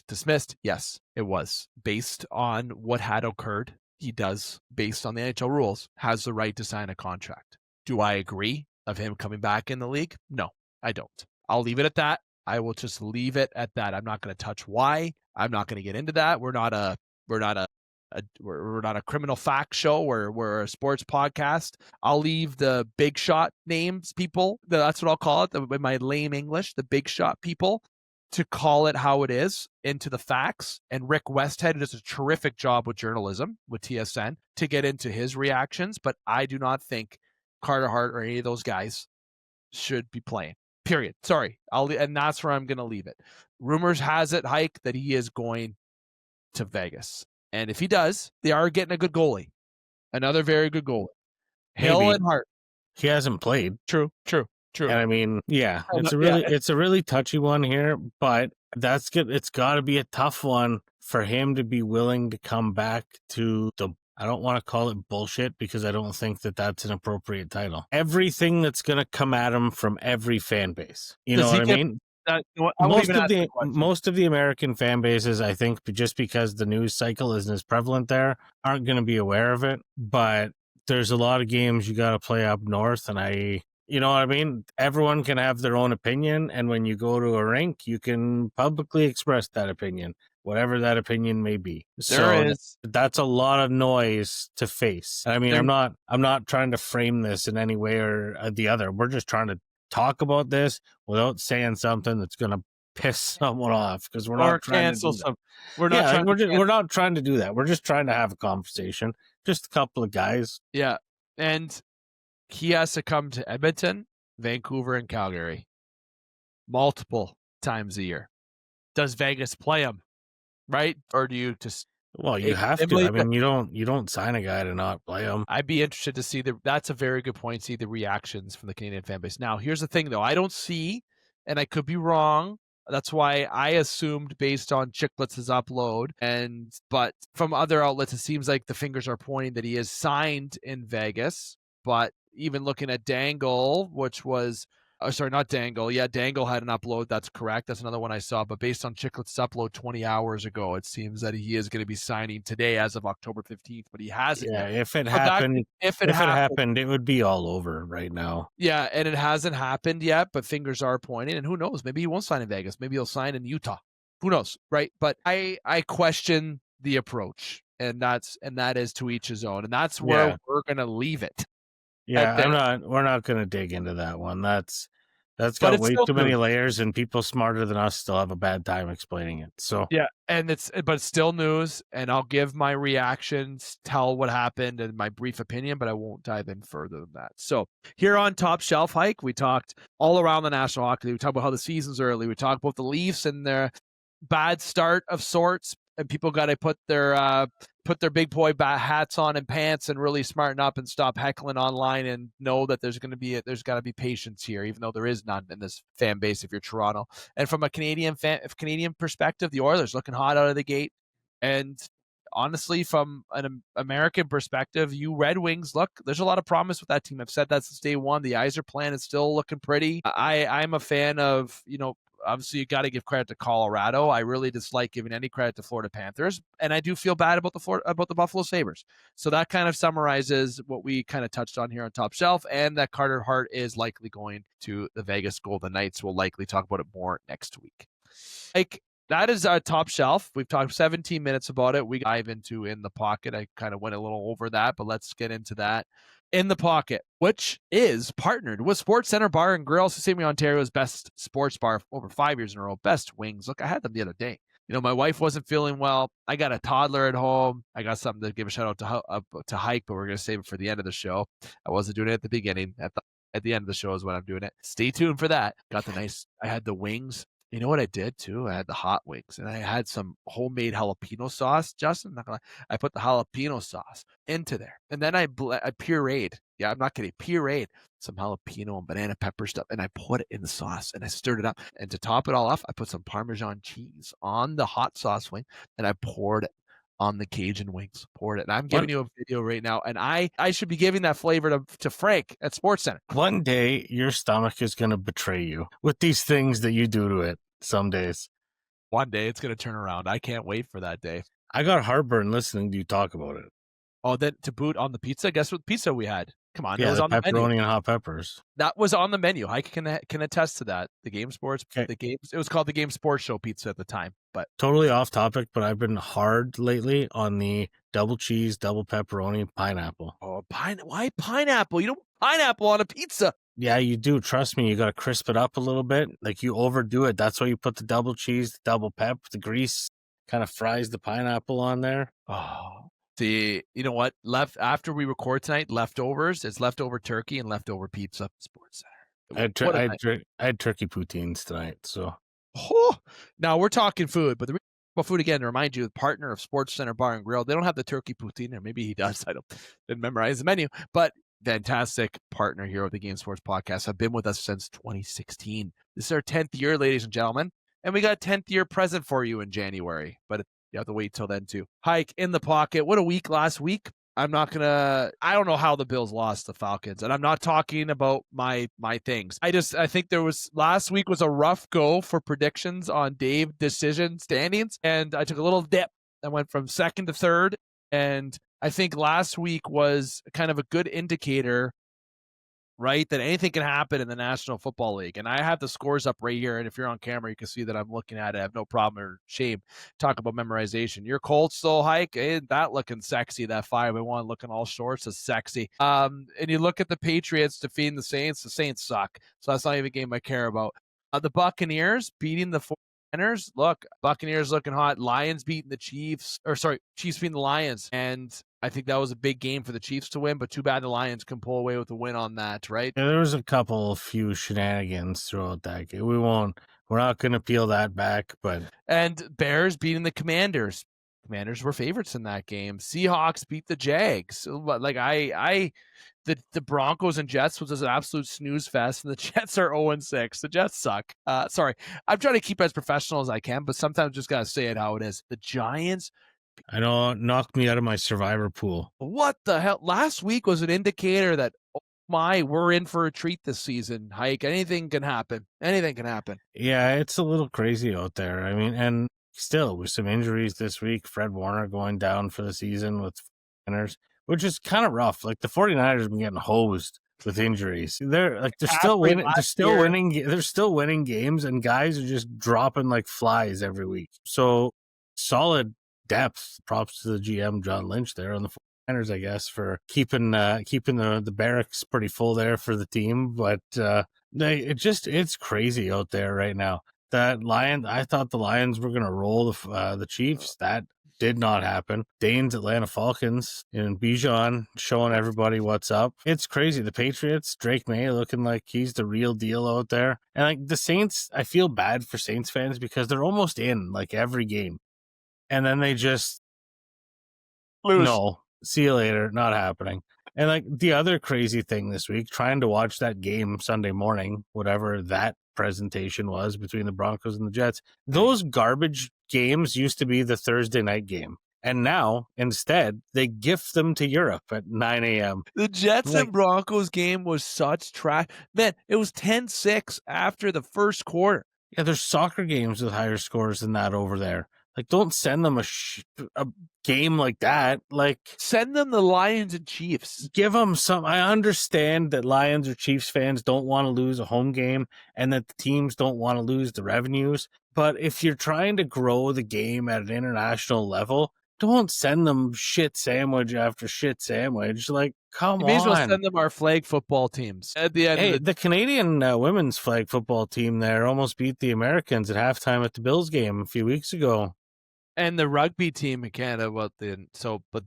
dismissed? Yes, it was. Based on what had occurred, he does, based on the NHL rules, has the right to sign a contract. Do I agree of him coming back in the league? No, I don't. I'll leave it at that. I will just leave it at that. I'm not going to touch why. I'm not going to get into that. We're not a criminal fact show. We're a sports podcast. I'll leave the big shot names people. That's what I'll call it in my lame English. The big shot people, to call it how it is, into the facts. And Rick Westhead does a terrific job with journalism, with TSN, to get into his reactions. But I do not think Carter Hart or any of those guys should be playing. Period. Sorry. And that's where I'm going to leave it. Rumors has it, Hike, that he is going to Vegas. And if he does, they are getting a good goalie. Another very good goalie. Hill and Hart. He hasn't played. True. And I mean, it's a really touchy one here, but that's good. It's got to be a tough one for him to be willing to come back to I don't want to call it bullshit, because I don't think that that's an appropriate title. Everything that's going to come at him from every fan base. You know what I mean? Most of the American fan bases, I think, just because the news cycle isn't as prevalent there, aren't going to be aware of it. But there's a lot of games you got to play up north, and you know what I mean? Everyone can have their own opinion, and when you go to a rink, you can publicly express that opinion, whatever that opinion may be. That's a lot of noise to face. I mean, I'm not trying to frame this in any way or the other. We're just trying to talk about this without saying something that's going to piss someone off, because we're not trying to do that. We're not trying to do that. We're just trying to have a conversation. Just a couple of guys. Yeah, and he has to come to Edmonton, Vancouver, and Calgary multiple times a year. Does Vegas play him, right? Or do you just... Well, you have to. I mean, you don't sign a guy to not play him. I'd be interested to see that's a very good point, see the reactions from the Canadian fan base. Now, here's the thing, though. I don't see, and I could be wrong, that's why I assumed based on Chicklets' upload, but from other outlets, it seems like the fingers are pointing that he is signed in Vegas. But even looking at Dangle, which was, not Dangle. Yeah, Dangle had an upload. That's correct. That's another one I saw. But based on Chicklets' upload 20 hours ago, it seems that he is going to be signing today as of October 15th, but he hasn't. Yeah, if it happened, it would be all over right now. Yeah, and it hasn't happened yet, but fingers are pointing. And who knows? Maybe he won't sign in Vegas. Maybe he'll sign in Utah. Who knows, right? But I question the approach, and that is to each his own. And that's where we're going to leave it. Yeah, we're not going to dig into that one. That's got way too many layers, and people smarter than us still have a bad time explaining it. So yeah, but it's still news, and I'll give my reactions, tell what happened, and my brief opinion, but I won't dive in further than that. So here on Top Shelf Hike, we talked all around the National Hockey League. We talked about how the season's early. We talked about the Leafs and their bad start of sorts, and people got to put their big boy hats on and pants and really smarten up and stop heckling online and know that there's got to be patience here, even though there is none in this fan base if you're Toronto. And from a Canadian perspective, the Oilers looking hot out of the gate. And honestly, from an American perspective, you Red Wings, look, there's a lot of promise with that team. I've said that since day one. The Yzer plan is still looking pretty. I'm a fan of, obviously, you got to give credit to Colorado. I really dislike giving any credit to Florida Panthers, and I do feel bad about the Buffalo Sabres. So that kind of summarizes what we kind of touched on here on Top Shelf, and that Carter Hart is likely going to the Vegas Golden Knights. We'll likely talk about it more next week. That is our Top Shelf. We've talked 17 minutes about it. We dive into In the Pocket. I kind of went a little over that, but let's get into that. in the Pocket, which is partnered with Sportscenter Bar and Grill, Sisseton, Ontario's best sports bar for over 5 years in a row. Best wings. Look, I had them the other day. You know, my wife wasn't feeling well. I got a toddler at home. I got something to give a shout out to Hike, but we're going to save it for the end of the show. I wasn't doing it at the beginning. At the end of the show is when I'm doing it. Stay tuned for that. I had the wings. You know what I did too? I had the hot wings, and I had some homemade jalapeno sauce. Justin, I put the jalapeno sauce into there, and then I pureed. Yeah, I'm not kidding. Pureed some jalapeno and banana pepper stuff, and I put it in the sauce, and I stirred it up. And to top it all off, I put some Parmesan cheese on the hot sauce wing, and I poured it on the Cajun wings. Poured it. And I'm giving you a video right now, and I should be giving that flavor to Frank at SportsCenter. One day, your stomach is going to betray you with these things that you do to it some days. One day, it's going to turn around. I can't wait for that day. I got heartburn listening to you talk about it. Oh, then to boot on the pizza? Guess what pizza we had? Come on, yeah, it was on the menu. Pepperoni and hot peppers. That was on the menu. I can attest to that. The Game Sports, okay. It was called the Game Sports Show pizza at the time. But totally off topic, but I've been hard lately on the double cheese, double pepperoni, pineapple. Oh, why pineapple? You don't put pineapple on a pizza. Yeah, you do. Trust me, you got to crisp it up a little bit. Like, you overdo it. That's why you put the double cheese, the double pep, the grease kind of fries the pineapple on there. Oh. See, you know what? Left after we record tonight, leftovers. It's leftover turkey and leftover pizza. SportsCenter. I had turkey poutines tonight. So, now we're talking food, but food again. To remind you, the partner of SportsCenter Bar and Grill. They don't have the turkey poutine, or maybe he does. I didn't memorize the menu, but fantastic partner here with the Game Sports Podcast. Have been with us since 2016. This is our 10th year, ladies and gentlemen, and we got a 10th year present for you in January, but you have to wait till then too. Hike in the Pocket. What a week last week. I don't know how the Bills lost the Falcons, and I'm not talking about my things. I think last week was a rough go for predictions on Dave decision standings, and I took a little dip. I went from second to third, and I think last week was kind of a good indicator, right, that anything can happen in the National Football League. And I have the scores up right here, and if you're on camera, you can see that I'm looking at it. I have no problem or shame. Talk about memorization. Your Colts still, Hike, ain't that looking sexy? That 5-1 looking all shorts is sexy. And you look at the Patriots defeating the Saints suck. So that's not even a game I care about. The Buccaneers beating the 49ers. Look, Buccaneers looking hot. Lions beating the Chiefs. Chiefs beating the Lions. And I think that was a big game for the Chiefs to win, but too bad the Lions can pull away with a win on that, right? Yeah, there was a few shenanigans throughout that game. We're not going to peel that back, but. And Bears beating the Commanders. Commanders were favorites in that game. Seahawks beat the Jags. Like the Broncos and Jets was an absolute snooze fest, and the Jets are 0-6. The Jets suck. Sorry. I'm trying to keep it as professional as I can, but sometimes just got to say it how it is. The Giants. I know, knocked me out of my survivor pool. What the hell? Last week was an indicator that, oh my, we're in for a treat this season. Hike, anything can happen. Anything can happen. Yeah, it's a little crazy out there. I mean, and still with some injuries this week, Fred Warner going down for the season with 49ers, which is kind of rough. Like, the 49ers have been getting hosed with injuries. They're still winning. They're still winning games, and guys are just dropping like flies every week. So solid depth. Props to the GM John Lynch there on the 49ers, I guess, for keeping the barracks pretty full there for the team. But it's crazy out there right now. I thought the Lions were going to roll the Chiefs. That did not happen. Dane's Atlanta Falcons and Bijan showing everybody what's up. It's crazy. The Patriots, Drake May looking like he's the real deal out there. And like the Saints, I feel bad for Saints fans because they're almost in like every game. And then they just lose. No, see you later. Not happening. And like the other crazy thing this week, trying to watch that game Sunday morning, whatever that presentation was between the Broncos and the Jets, those garbage games used to be the Thursday night game. And now, instead, they gift them to Europe at 9 a.m. The Jets and Broncos game was such trash. Man, it was 10-6 after the first quarter. Yeah, there's soccer games with higher scores than that over there. Like, don't send them a game like that. Like, send them the Lions and Chiefs. Give them some. I understand that Lions or Chiefs fans don't want to lose a home game and that the teams don't want to lose the revenues. But if you're trying to grow the game at an international level, don't send them shit sandwich after shit sandwich. Like, come You may as well on. send them our flag football teams at the end Hey, of the Canadian women's flag football team there almost beat the Americans at halftime at the Bills game a few weeks ago. and the rugby team in Canada.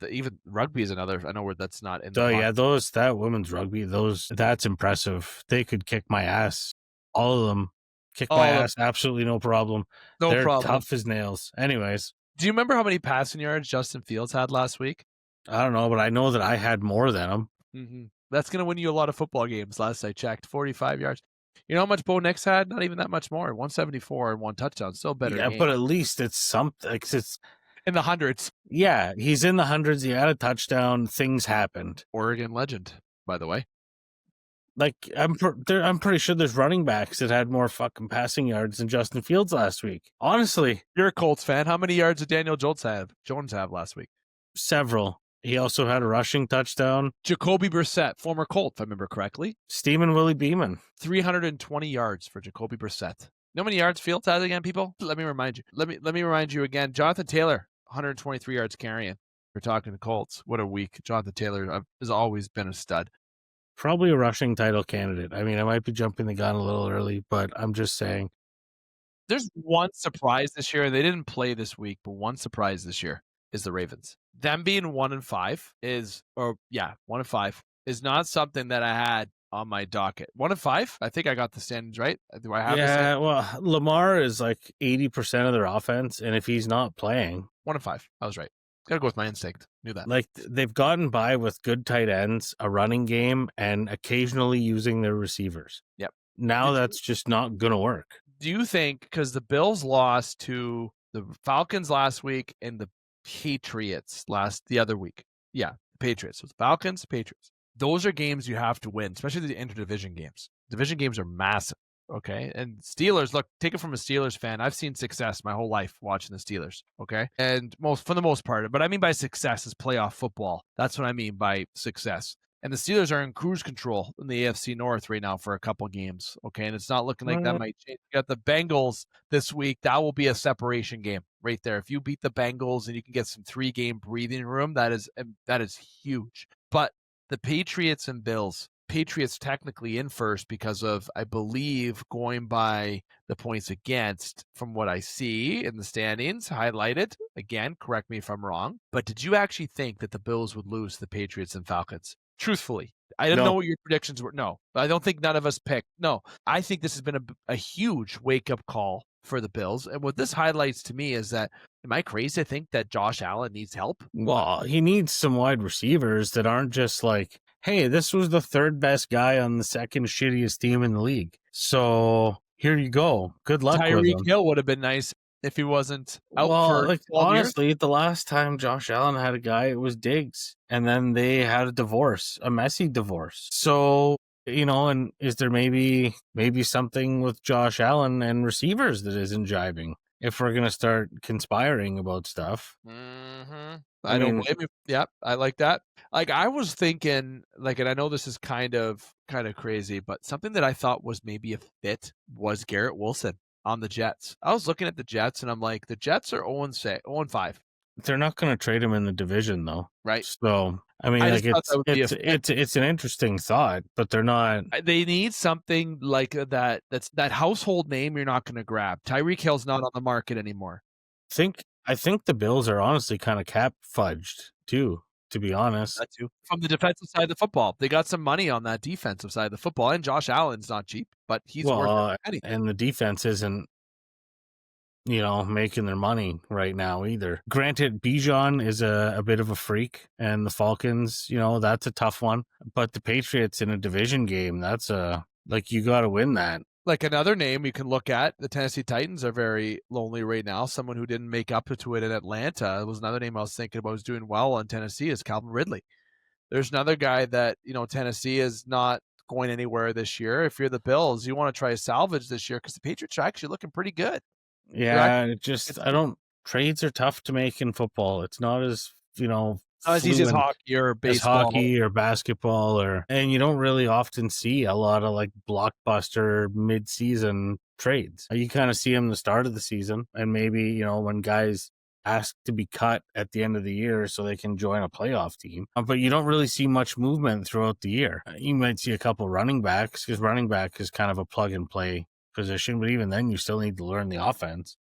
Even rugby is another. I know where that's not in. Oh yeah, that women's rugby, that's impressive. They could kick my ass. All of them kick my ass, absolutely no problem. They're tough as nails. Anyways, do you remember how many passing yards Justin Fields had last week? I don't know, but I know that I had more than him. Mm-hmm. That's going to win you a lot of football games. Last I checked, 45 yards. You know how much Bo Nix had? Not even that much more. 174 and 1 touchdown. Still better. Yeah, but at least it's something. It's in the hundreds. Yeah, he's in the hundreds. He had a touchdown. Things happened. Oregon legend, by the way. Like, I'm pretty sure there's running backs that had more fucking passing yards than Justin Fields last week. Honestly. You're a Colts fan. How many yards did Daniel Jones have last week? Several. He also had a rushing touchdown. Jacoby Brissett, former Colt, if I remember correctly. Steamin' Willie Beeman. 320 yards for Jacoby Brissett. You know how many yards Fields has again, people? Let me remind you. Let me remind you again. Jonathan Taylor, 123 yards carrying. We're talking to Colts. What a week. Jonathan Taylor has always been a stud. Probably a rushing title candidate. I mean, I might be jumping the gun a little early, but I'm just saying. There's one surprise this year. They didn't play this week, but one surprise this year is the Ravens. Them being 1-5 is 1-5 is not something that I had on my docket. 1-5? I think I got the standings right. Do I have? Yeah, well, Lamar is like 80% of their offense, and if he's not playing, 1-5. I was right. Gotta go with my instinct. Knew that. Like, they've gotten by with good tight ends, a running game, and occasionally using their receivers. Yep. Now that's just not gonna work. Do you think, because the Bills lost to the Falcons last week and the Patriots the other week? Yeah, the Patriots. So the Falcons, Patriots. Those are games you have to win, especially the interdivision games. Division games are massive. Okay. And Steelers, look, take it from a Steelers fan. I've seen success my whole life watching the Steelers. Okay. And for the most part, but I mean by success is playoff football. That's what I mean by success. And the Steelers are in cruise control in the AFC North right now for a couple games. Okay. And it's not looking like that might change. You got the Bengals this week. That will be a separation game right there. If you beat the Bengals and you can get some 3-game breathing room, that is huge. But the Patriots and Bills, Patriots technically in first because of, I believe, going by the points against from what I see in the standings highlighted. Again, correct me if I'm wrong. But did you actually think that the Bills would lose to the Patriots and Falcons? Truthfully. I didn't know what your predictions were. No, I don't think none of us picked. No, I think this has been a huge wake-up call for the Bills. And what this highlights to me is that, am I crazy to think that Josh Allen needs help? Well, he needs some wide receivers that aren't just like, hey, this was the third best guy on the second shittiest team in the league. So here you go. Good luck with him. Tyreek Hill would have been nice if he wasn't out for 12 honestly, years. The last time Josh Allen had a guy, it was Diggs. And then they had a messy divorce. So, and is there maybe something with Josh Allen and receivers that isn't jiving? If we're going to start conspiring about stuff. Mm-hmm. I don't blame you. Yeah, I like that. Like, I was thinking, and I know this is kind of crazy, but something that I thought was maybe a fit was Garrett Wilson on the Jets. I was looking at the Jets, and I'm like, the Jets are 0-5. They're not going to trade him in the division, though. Right. So, I mean, it's an interesting thought, but they're not. They need something like that. That's that household name you're not going to grab. Tyreek Hill's not on the market anymore. I think the Bills are honestly kind of cap fudged too, to be honest. That too. From the defensive side of the football, they got some money on that defensive side of the football, and Josh Allen's not cheap, but he's worth anything. And the defense isn't, making their money right now either. Granted, Bijan is a bit of a freak, and the Falcons, that's a tough one. But the Patriots in a division game, that's you got to win that. Like another name you can look at, the Tennessee Titans are very lonely right now. Someone who didn't make up to it in Atlanta. It was another name I was thinking about was doing well in Tennessee is Calvin Ridley. There's another guy that, Tennessee is not going anywhere this year. If you're the Bills, you want to try to salvage this year because the Patriots are actually looking pretty good. Yeah, trades are tough to make in football. It's not as, as easy as hockey or baseball. Hockey or basketball, and you don't really often see a lot of blockbuster mid-season trades. You kind of see them the start of the season, and maybe when guys ask to be cut at the end of the year so they can join a playoff team. But you don't really see much movement throughout the year. You might see a couple running backs, because running back is kind of a plug and play position, but even then you still need to learn the offense.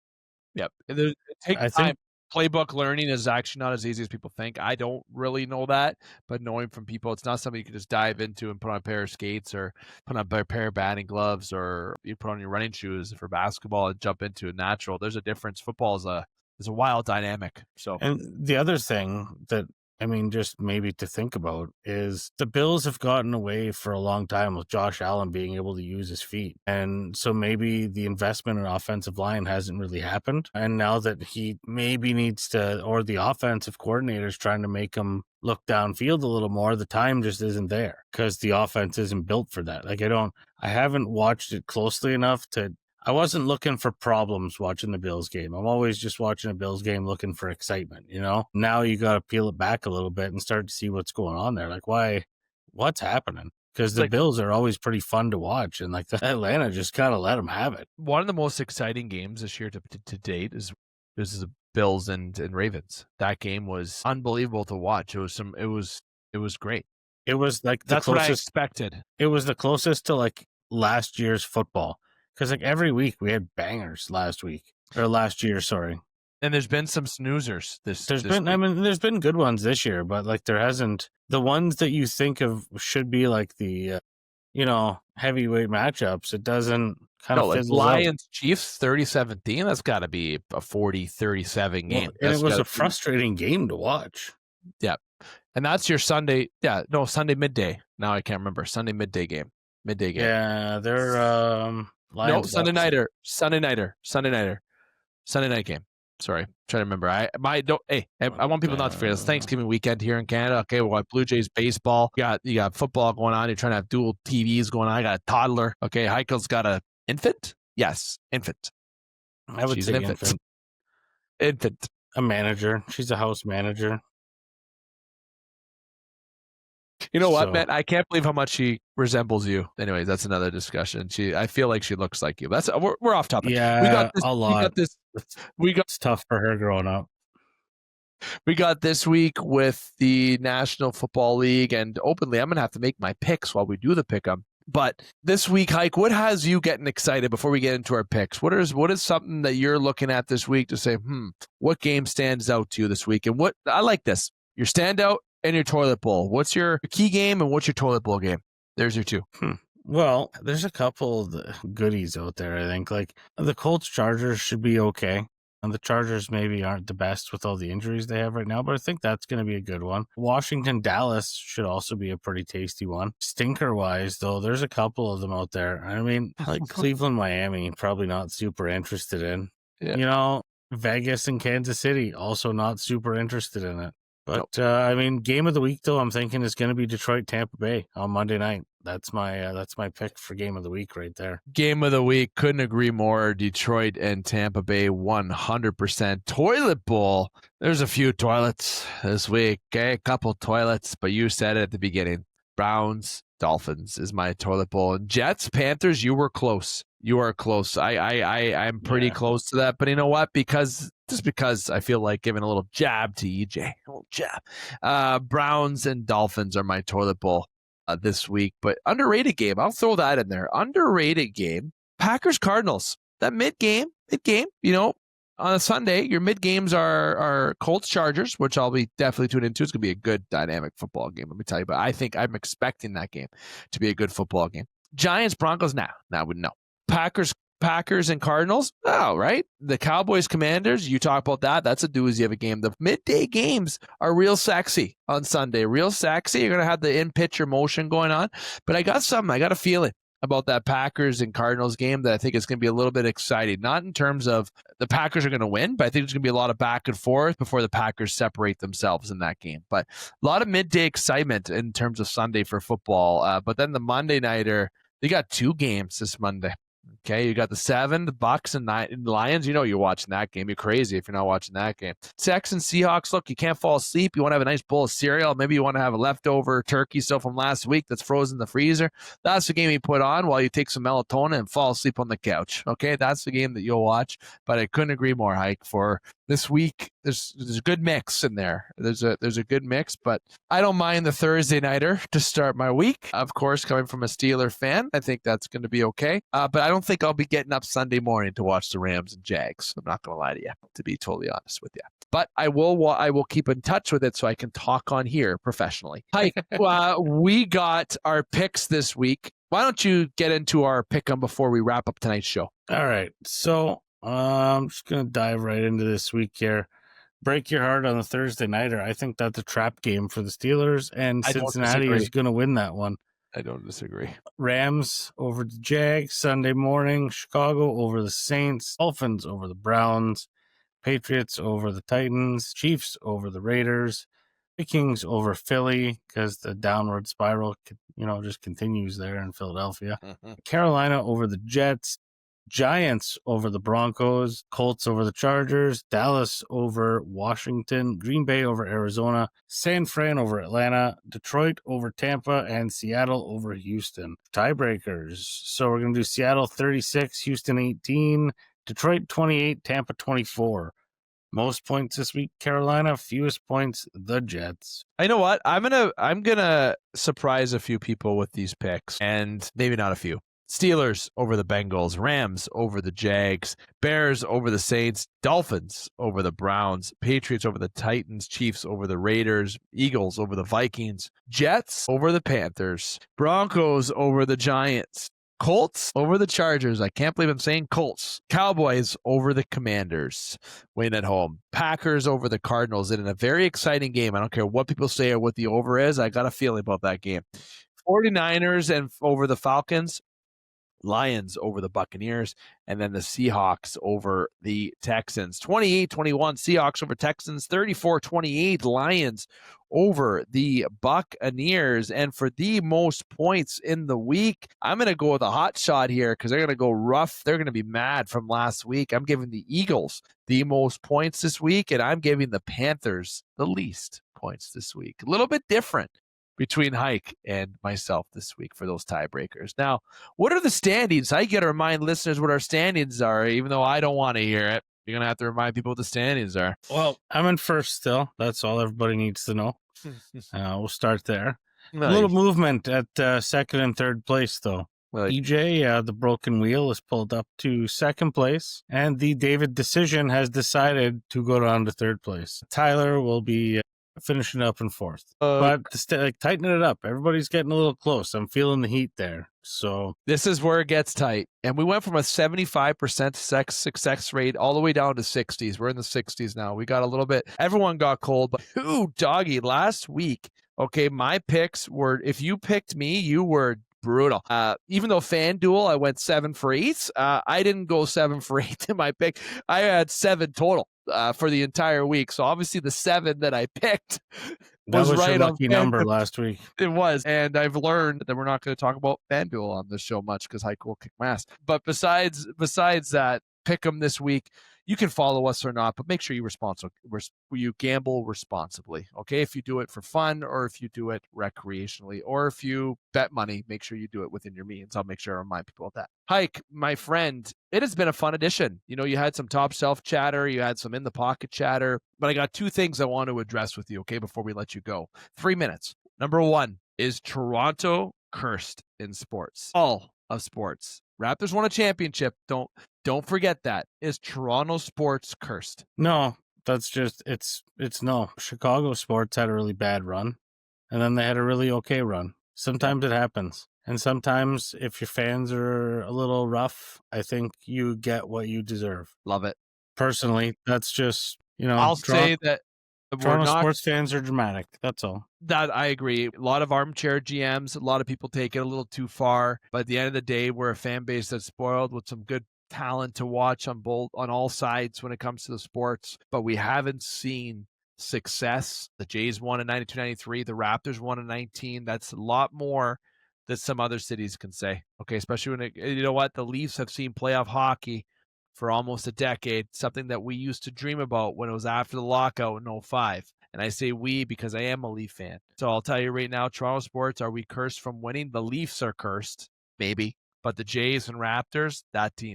Yep. It takes time. Playbook learning is actually not as easy as people think. I don't really know that, but knowing from people, it's not something you can just dive into and put on a pair of skates or put on a pair of batting gloves, or you put on your running shoes for basketball and jump into it natural. There's a difference. Football is a wild dynamic. So, and the other thing that, I mean, just maybe to think about is the Bills have gotten away for a long time with Josh Allen being able to use his feet. And so maybe the investment in offensive line hasn't really happened. And now that he maybe needs to, or the offensive coordinator's trying to make him look downfield a little more, the time just isn't there because the offense isn't built for that. Like I haven't watched it closely enough I wasn't looking for problems watching the Bills game. I'm always just watching a Bills game looking for excitement, you know? Now you got to peel it back a little bit and start to see what's going on there. Like, what's happening? Because the Bills are always pretty fun to watch, and like Atlanta just kind of let them have it. One of the most exciting games this year to date is the Bills and Ravens. That game was unbelievable to watch. It was great. It was like that's what I expected. It was the closest to like last year's football. Because like every week we had bangers last year, sorry. And there's been some snoozers this week. There's been good ones this year, but like there hasn't, the ones that you think of should be like the, heavyweight matchups. It doesn't kind of fizzle out. Lions Chiefs 30-17. That's got to be a 40-37 game. And it was a frustrating game to watch. Yeah. And that's your Sunday. Yeah. No, Sunday midday. Now I can't remember. Sunday midday game. Yeah. They're, Lions, no, Sunday night game. Sorry, trying to remember. I want people not to forget. It's Thanksgiving weekend here in Canada. Okay, we got Blue Jays baseball. You got football going on. You're trying to have dual TVs going on. I got a toddler. Okay, Hykel's got an infant. Yes, infant. I would say infant. Infant. A manager. She's a house manager. You know what, man? I can't believe how much she resembles you. Anyways, that's another discussion. I feel like she looks like you. We're off topic. Yeah, we got this, a lot. It's tough for her growing up. We got this week with the National Football League, and openly, I'm gonna have to make my picks while we do the pick 'em. But this week, Hike, what has you getting excited before we get into our picks? What is something that you're looking at this week to say, what game stands out to you this week? And what I like this, your standout and your toilet bowl. What's your key game and what's your toilet bowl game? There's your two. Well, there's a couple of goodies out there, I think. Like the Colts Chargers should be okay. And the Chargers maybe aren't the best with all the injuries they have right now, but I think that's going to be a good one. Washington Dallas should also be a pretty tasty one. Stinker wise, though, there's a couple of them out there. I mean, like Cleveland, Miami, probably not super interested in. Yeah. Vegas and Kansas City, also not super interested in it. But, game of the week, though, I'm thinking is going to be Detroit, Tampa Bay on Monday night. That's my pick for game of the week right there. Game of the week. Couldn't agree more. Detroit and Tampa Bay 100%. Toilet bowl. There's a few toilets this week. Okay, a couple toilets, but you said it at the beginning. Browns, Dolphins is my toilet bowl. Jets, Panthers, you were close. You are close. I'm pretty close to that. But you know what? Because I feel like giving a little jab to EJ. A little jab. Browns and Dolphins are my toilet bowl this week. But underrated game. I'll throw that in there. Underrated game. Packers, Cardinals. That mid game, on a Sunday, your mid games are Colts, Chargers, which I'll be definitely tuned into. It's going to be a good dynamic football game, let me tell you. But I think I'm expecting that game to be a good football game. Giants, Broncos, now we know. Packers and Cardinals, right? The Cowboys, Commanders, you talk about that. That's a doozy of a game. The midday games are real sexy on Sunday. Real sexy. You're going to have the in-pitcher motion going on. But I got a feeling about that Packers and Cardinals game that I think is going to be a little bit exciting. Not in terms of the Packers are going to win, but I think there's going to be a lot of back and forth before the Packers separate themselves in that game. But a lot of midday excitement in terms of Sunday for football. But then the Monday nighter, they got two games this Monday. Okay, you got the 7, the Bucks and 9 and Lions. You know you're watching that game. You're crazy if you're not watching that game. Texans, Seahawks. Look, you can't fall asleep. You want to have a nice bowl of cereal. Maybe you want to have a leftover turkey still from last week that's frozen in the freezer. That's the game you put on while you take some melatonin and fall asleep on the couch. Okay, that's the game that you'll watch. But I couldn't agree more, Hike. For this week, there's a good mix in there. There's a good mix, but I don't mind the Thursday nighter to start my week. Of course, coming from a Steeler fan, I think that's going to be okay. But I don't think I'll be getting up Sunday morning to watch the Rams and Jags. I'm not going to lie to you, to be totally honest with you. But I will keep in touch with it so I can talk on here professionally. Hi, we got our picks this week. Why don't you get into our pick 'em before we wrap up tonight's show? All right, so I'm just going to dive right into this week here. Break your heart on the Thursday nighter. I think that's a trap game for the Steelers, and Cincinnati is going to win that one. I don't disagree. Rams over the Jags Sunday morning. Chicago over the Saints. Dolphins over the Browns. Patriots over the Titans. Chiefs over the Raiders. Vikings over Philly, because the downward spiral, just continues there in Philadelphia. Carolina over the Jets. Giants over the Broncos, Colts over the Chargers, Dallas over Washington, Green Bay over Arizona, San Fran over Atlanta, Detroit over Tampa, and Seattle over Houston. Tiebreakers. So we're going to do Seattle 36, Houston 18, Detroit 28, Tampa 24. Most points this week, Carolina. Fewest points, the Jets. I know what? I'm gonna surprise a few people with these picks, and maybe not a few. Steelers over the Bengals, Rams over the Jags, Bears over the Saints, Dolphins over the Browns, Patriots over the Titans, Chiefs over the Raiders, Eagles over the Vikings, Jets over the Panthers, Broncos over the Giants, Colts over the Chargers. I can't believe I'm saying Colts. Cowboys over the Commanders. Win at home. Packers over the Cardinals in a very exciting game. I don't care what people say or what the over is. I got a feeling about that game. 49ers and over the Falcons. Lions over the Buccaneers, and then the Seahawks over the Texans. 28-21 Seahawks over Texans, 34-28 Lions over the Buccaneers. And for the most points in the week, I'm going to go with a hot shot here because they're going to go rough. They're going to be mad from last week. I'm giving the Eagles the most points this week, and I'm giving the Panthers the least points this week. A little bit different between Hike and myself this week for those tiebreakers. Now, what are the standings? I got to remind listeners what our standings are, even though I don't want to hear it. You're going to have to remind people what the standings are. Well, I'm in first still. That's all everybody needs to know. We'll start there. Nice. A little movement at second and third place, though. Well, EJ, the broken wheel, is pulled up to second place, and the David decision has decided to go down to third place. Tyler will be finishing up in fourth, but tightening it up. Everybody's getting a little close. I'm feeling the heat there. So this is where it gets tight. And we went from a 75% success rate all the way down to 60s. We're in the 60s now. We got a little bit. Everyone got cold, but doggy, last week. Okay, my picks were, if you picked me, you were brutal. Even though FanDuel, I went 7 for 8. I didn't go 7 for 8 in my pick. I had 7 total for the entire week. So obviously the 7 that I picked was right your lucky number last week. It was. And I've learned that we're not going to talk about FanDuel on this show much because Heiko will kick my ass. But besides that, pick 'em this week. You can follow us or not, but make sure you gamble responsibly. Okay, if you do it for fun, or if you do it recreationally, or if you bet money, make sure you do it within your means. I'll make sure I remind people of that. Hike, my friend, it has been a fun edition. You had some top shelf chatter, you had some in the pocket chatter, but I got 2 things I want to address with you. Okay, before we let you go, 3 minutes. Number 1 is Toronto cursed in sports. All of sports. Raptors won a championship. Don't forget that. Is Toronto sports cursed? No, that's just it's no. Chicago sports had a really bad run, and then they had a really okay run. Sometimes it happens. And sometimes if your fans are a little rough, I think you get what you deserve. Love it. Personally, that's just, I'll say that Toronto sports fans are dramatic. That's all. That I agree. A lot of armchair GMs, a lot of people take it a little too far. But at the end of the day, we're a fan base that's spoiled with some good talent to watch on all sides when it comes to the sports. But we haven't seen success. The Jays won in 92-93. The Raptors won in 19. That's a lot more that some other cities can say. Okay, especially when you know what, the Leafs have seen playoff hockey for almost a decade, something that we used to dream about when it was after the lockout in 05. And I say we because I am a Leaf fan. So I'll tell you right now, Toronto sports, are we cursed from winning? The Leafs are cursed, maybe. But the Jays and Raptors,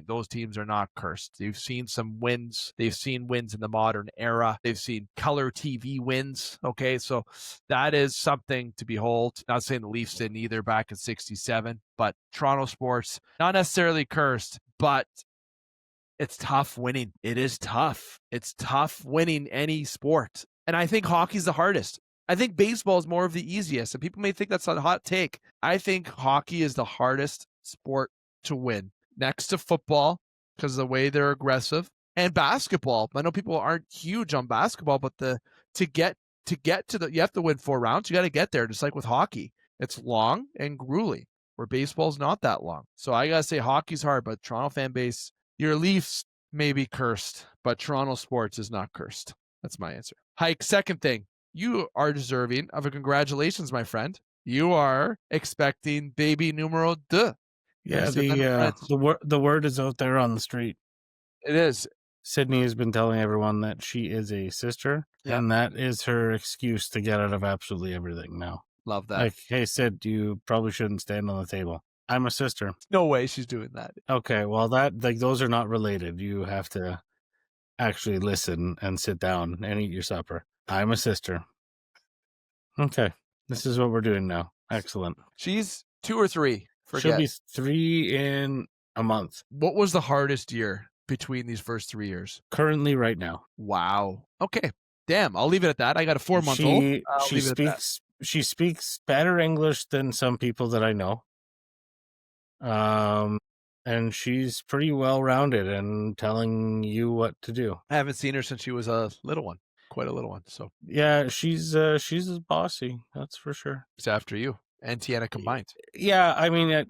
those teams are not cursed. They've seen some wins. They've seen wins in the modern era. They've seen color TV wins. Okay, so that is something to behold. Not saying the Leafs didn't either back in 67, but Toronto sports, not necessarily cursed, but it's tough winning. It is tough. It's tough winning any sport. And I think hockey's the hardest. I think baseball is more of the easiest. And people may think that's a hot take. I think hockey is the hardest sport to win, next to football because of the way they're aggressive, and basketball. I know people aren't huge on basketball, but to get to the, you have to win 4 rounds. You got to get there, just like with hockey. It's long and grueling, where baseball's not that long. So I got to say hockey's hard, but Toronto fan base, your Leafs may be cursed, but Toronto sports is not cursed. That's my answer. Hike, second thing, you are deserving of a congratulations, my friend. You are expecting baby numero 2. Yeah, the word is out there on the street. It is. Sydney has been telling everyone that she is a sister, and that is her excuse to get out of absolutely everything now. Love that. Like, hey, Sid, you probably shouldn't stand on the table. I'm a sister. No way she's doing that. Okay, well, those are not related. You have to actually listen and sit down and eat your supper. I'm a sister. Okay, this is what we're doing now. Excellent. She's 2 or 3. She'll be 3 in a month. What was the hardest year between these first 3 years? Currently, right now. Wow. Okay. Damn, I'll leave it at that. I got a 4-month-old. She speaks better English than some people that I know. And she's pretty well-rounded and telling you what to do. I haven't seen her since she was a little one. Quite a little one. So yeah, she's bossy. That's for sure. It's after you and Tiana combined. Yeah, I mean,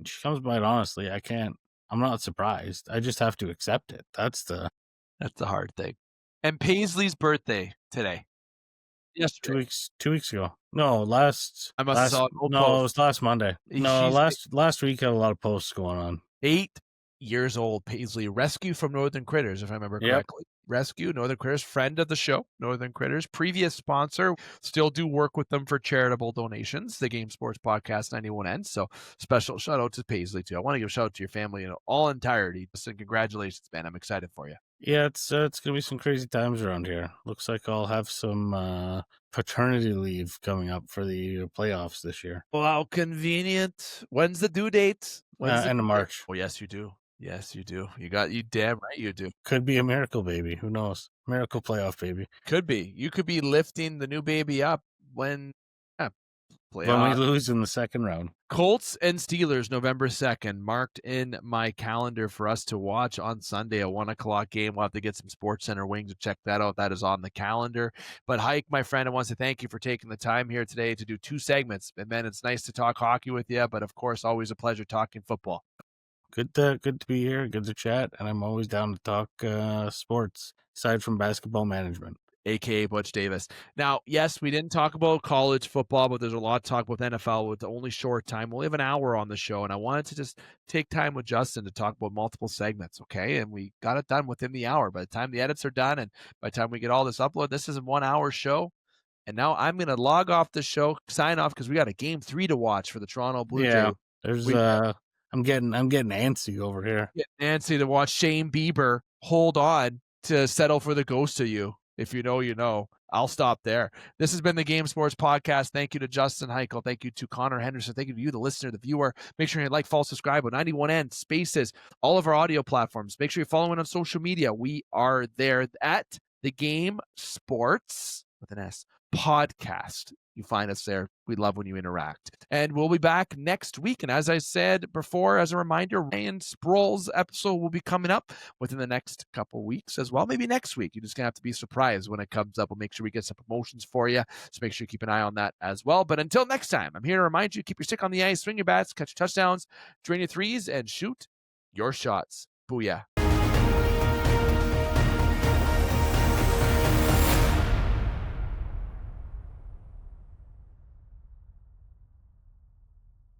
she comes by it honestly. I'm not surprised. I just have to accept it. That's the hard thing. And Paisley's birthday today. Yesterday. 2 weeks ago. No, it was last Monday. No, last week had a lot of posts going on. 8 years old, Paisley. Rescue from Northern Critters, if I remember correctly. Yep. Rescue, Northern Critters, friend of the show, Northern Critters, previous sponsor. Still do work with them for charitable donations, the Game Sports Podcast 91N. So special shout out to Paisley too. I want to give a shout out to your family in all entirety. Just congratulations, man. I'm excited for you. Yeah, it's gonna be some crazy times around here. Looks like I'll have some paternity leave coming up for the playoffs this year. Wow, convenient. When's the due date? End of March. Oh, yes, you do. Yes, you do. You damn right you do. Could be a miracle baby. Who knows? Miracle playoff baby. Could be. You could be lifting the new baby up when we lose in the second round. Colts and Steelers, November 2nd, marked in my calendar for us to watch on Sunday, a 1:00 game. We'll have to get some Sportscenter wings to check that out. That is on the calendar. But Hike, my friend, I want to thank you for taking the time here today to do 2 segments. And man, it's nice to talk hockey with you, but of course, always a pleasure talking football. Good to be here. Good to chat, and I'm always down to talk sports aside from basketball management. AKA Butch Davis. Now, yes, we didn't talk about college football, but there's a lot to talk about NFL with only short time. We only have an hour on the show, and I wanted to just take time with Justin to talk about multiple segments, okay? And we got it done within the hour. By the time the edits are done and by the time we get all this upload, this is a 1-hour show. And now I'm going to log off the show, sign off, because we got a Game 3 to watch for the Toronto Blue Jays. There's I'm getting antsy over here. Antsy to watch Shane Bieber hold on to settle for the ghost of you. If you know, you know. I'll stop there. This has been the Game Sports Podcast. Thank you to Justin Hykel. Thank you to Connor Henderson. Thank you to you, the listener, the viewer. Make sure you like, follow, subscribe on 91N, Spaces, all of our audio platforms. Make sure you're following on social media. We are there at the Game Sports, with an S, Podcast. You find us there. We love when you interact. And we'll be back next week. And as I said before, as a reminder, Ryan Sproul's episode will be coming up within the next couple weeks as well. Maybe next week. You're just going to have to be surprised when it comes up. We'll make sure we get some promotions for you. So make sure you keep an eye on that as well. But until next time, I'm here to remind you, keep your stick on the ice, swing your bats, catch your touchdowns, drain your threes, and shoot your shots. Booyah.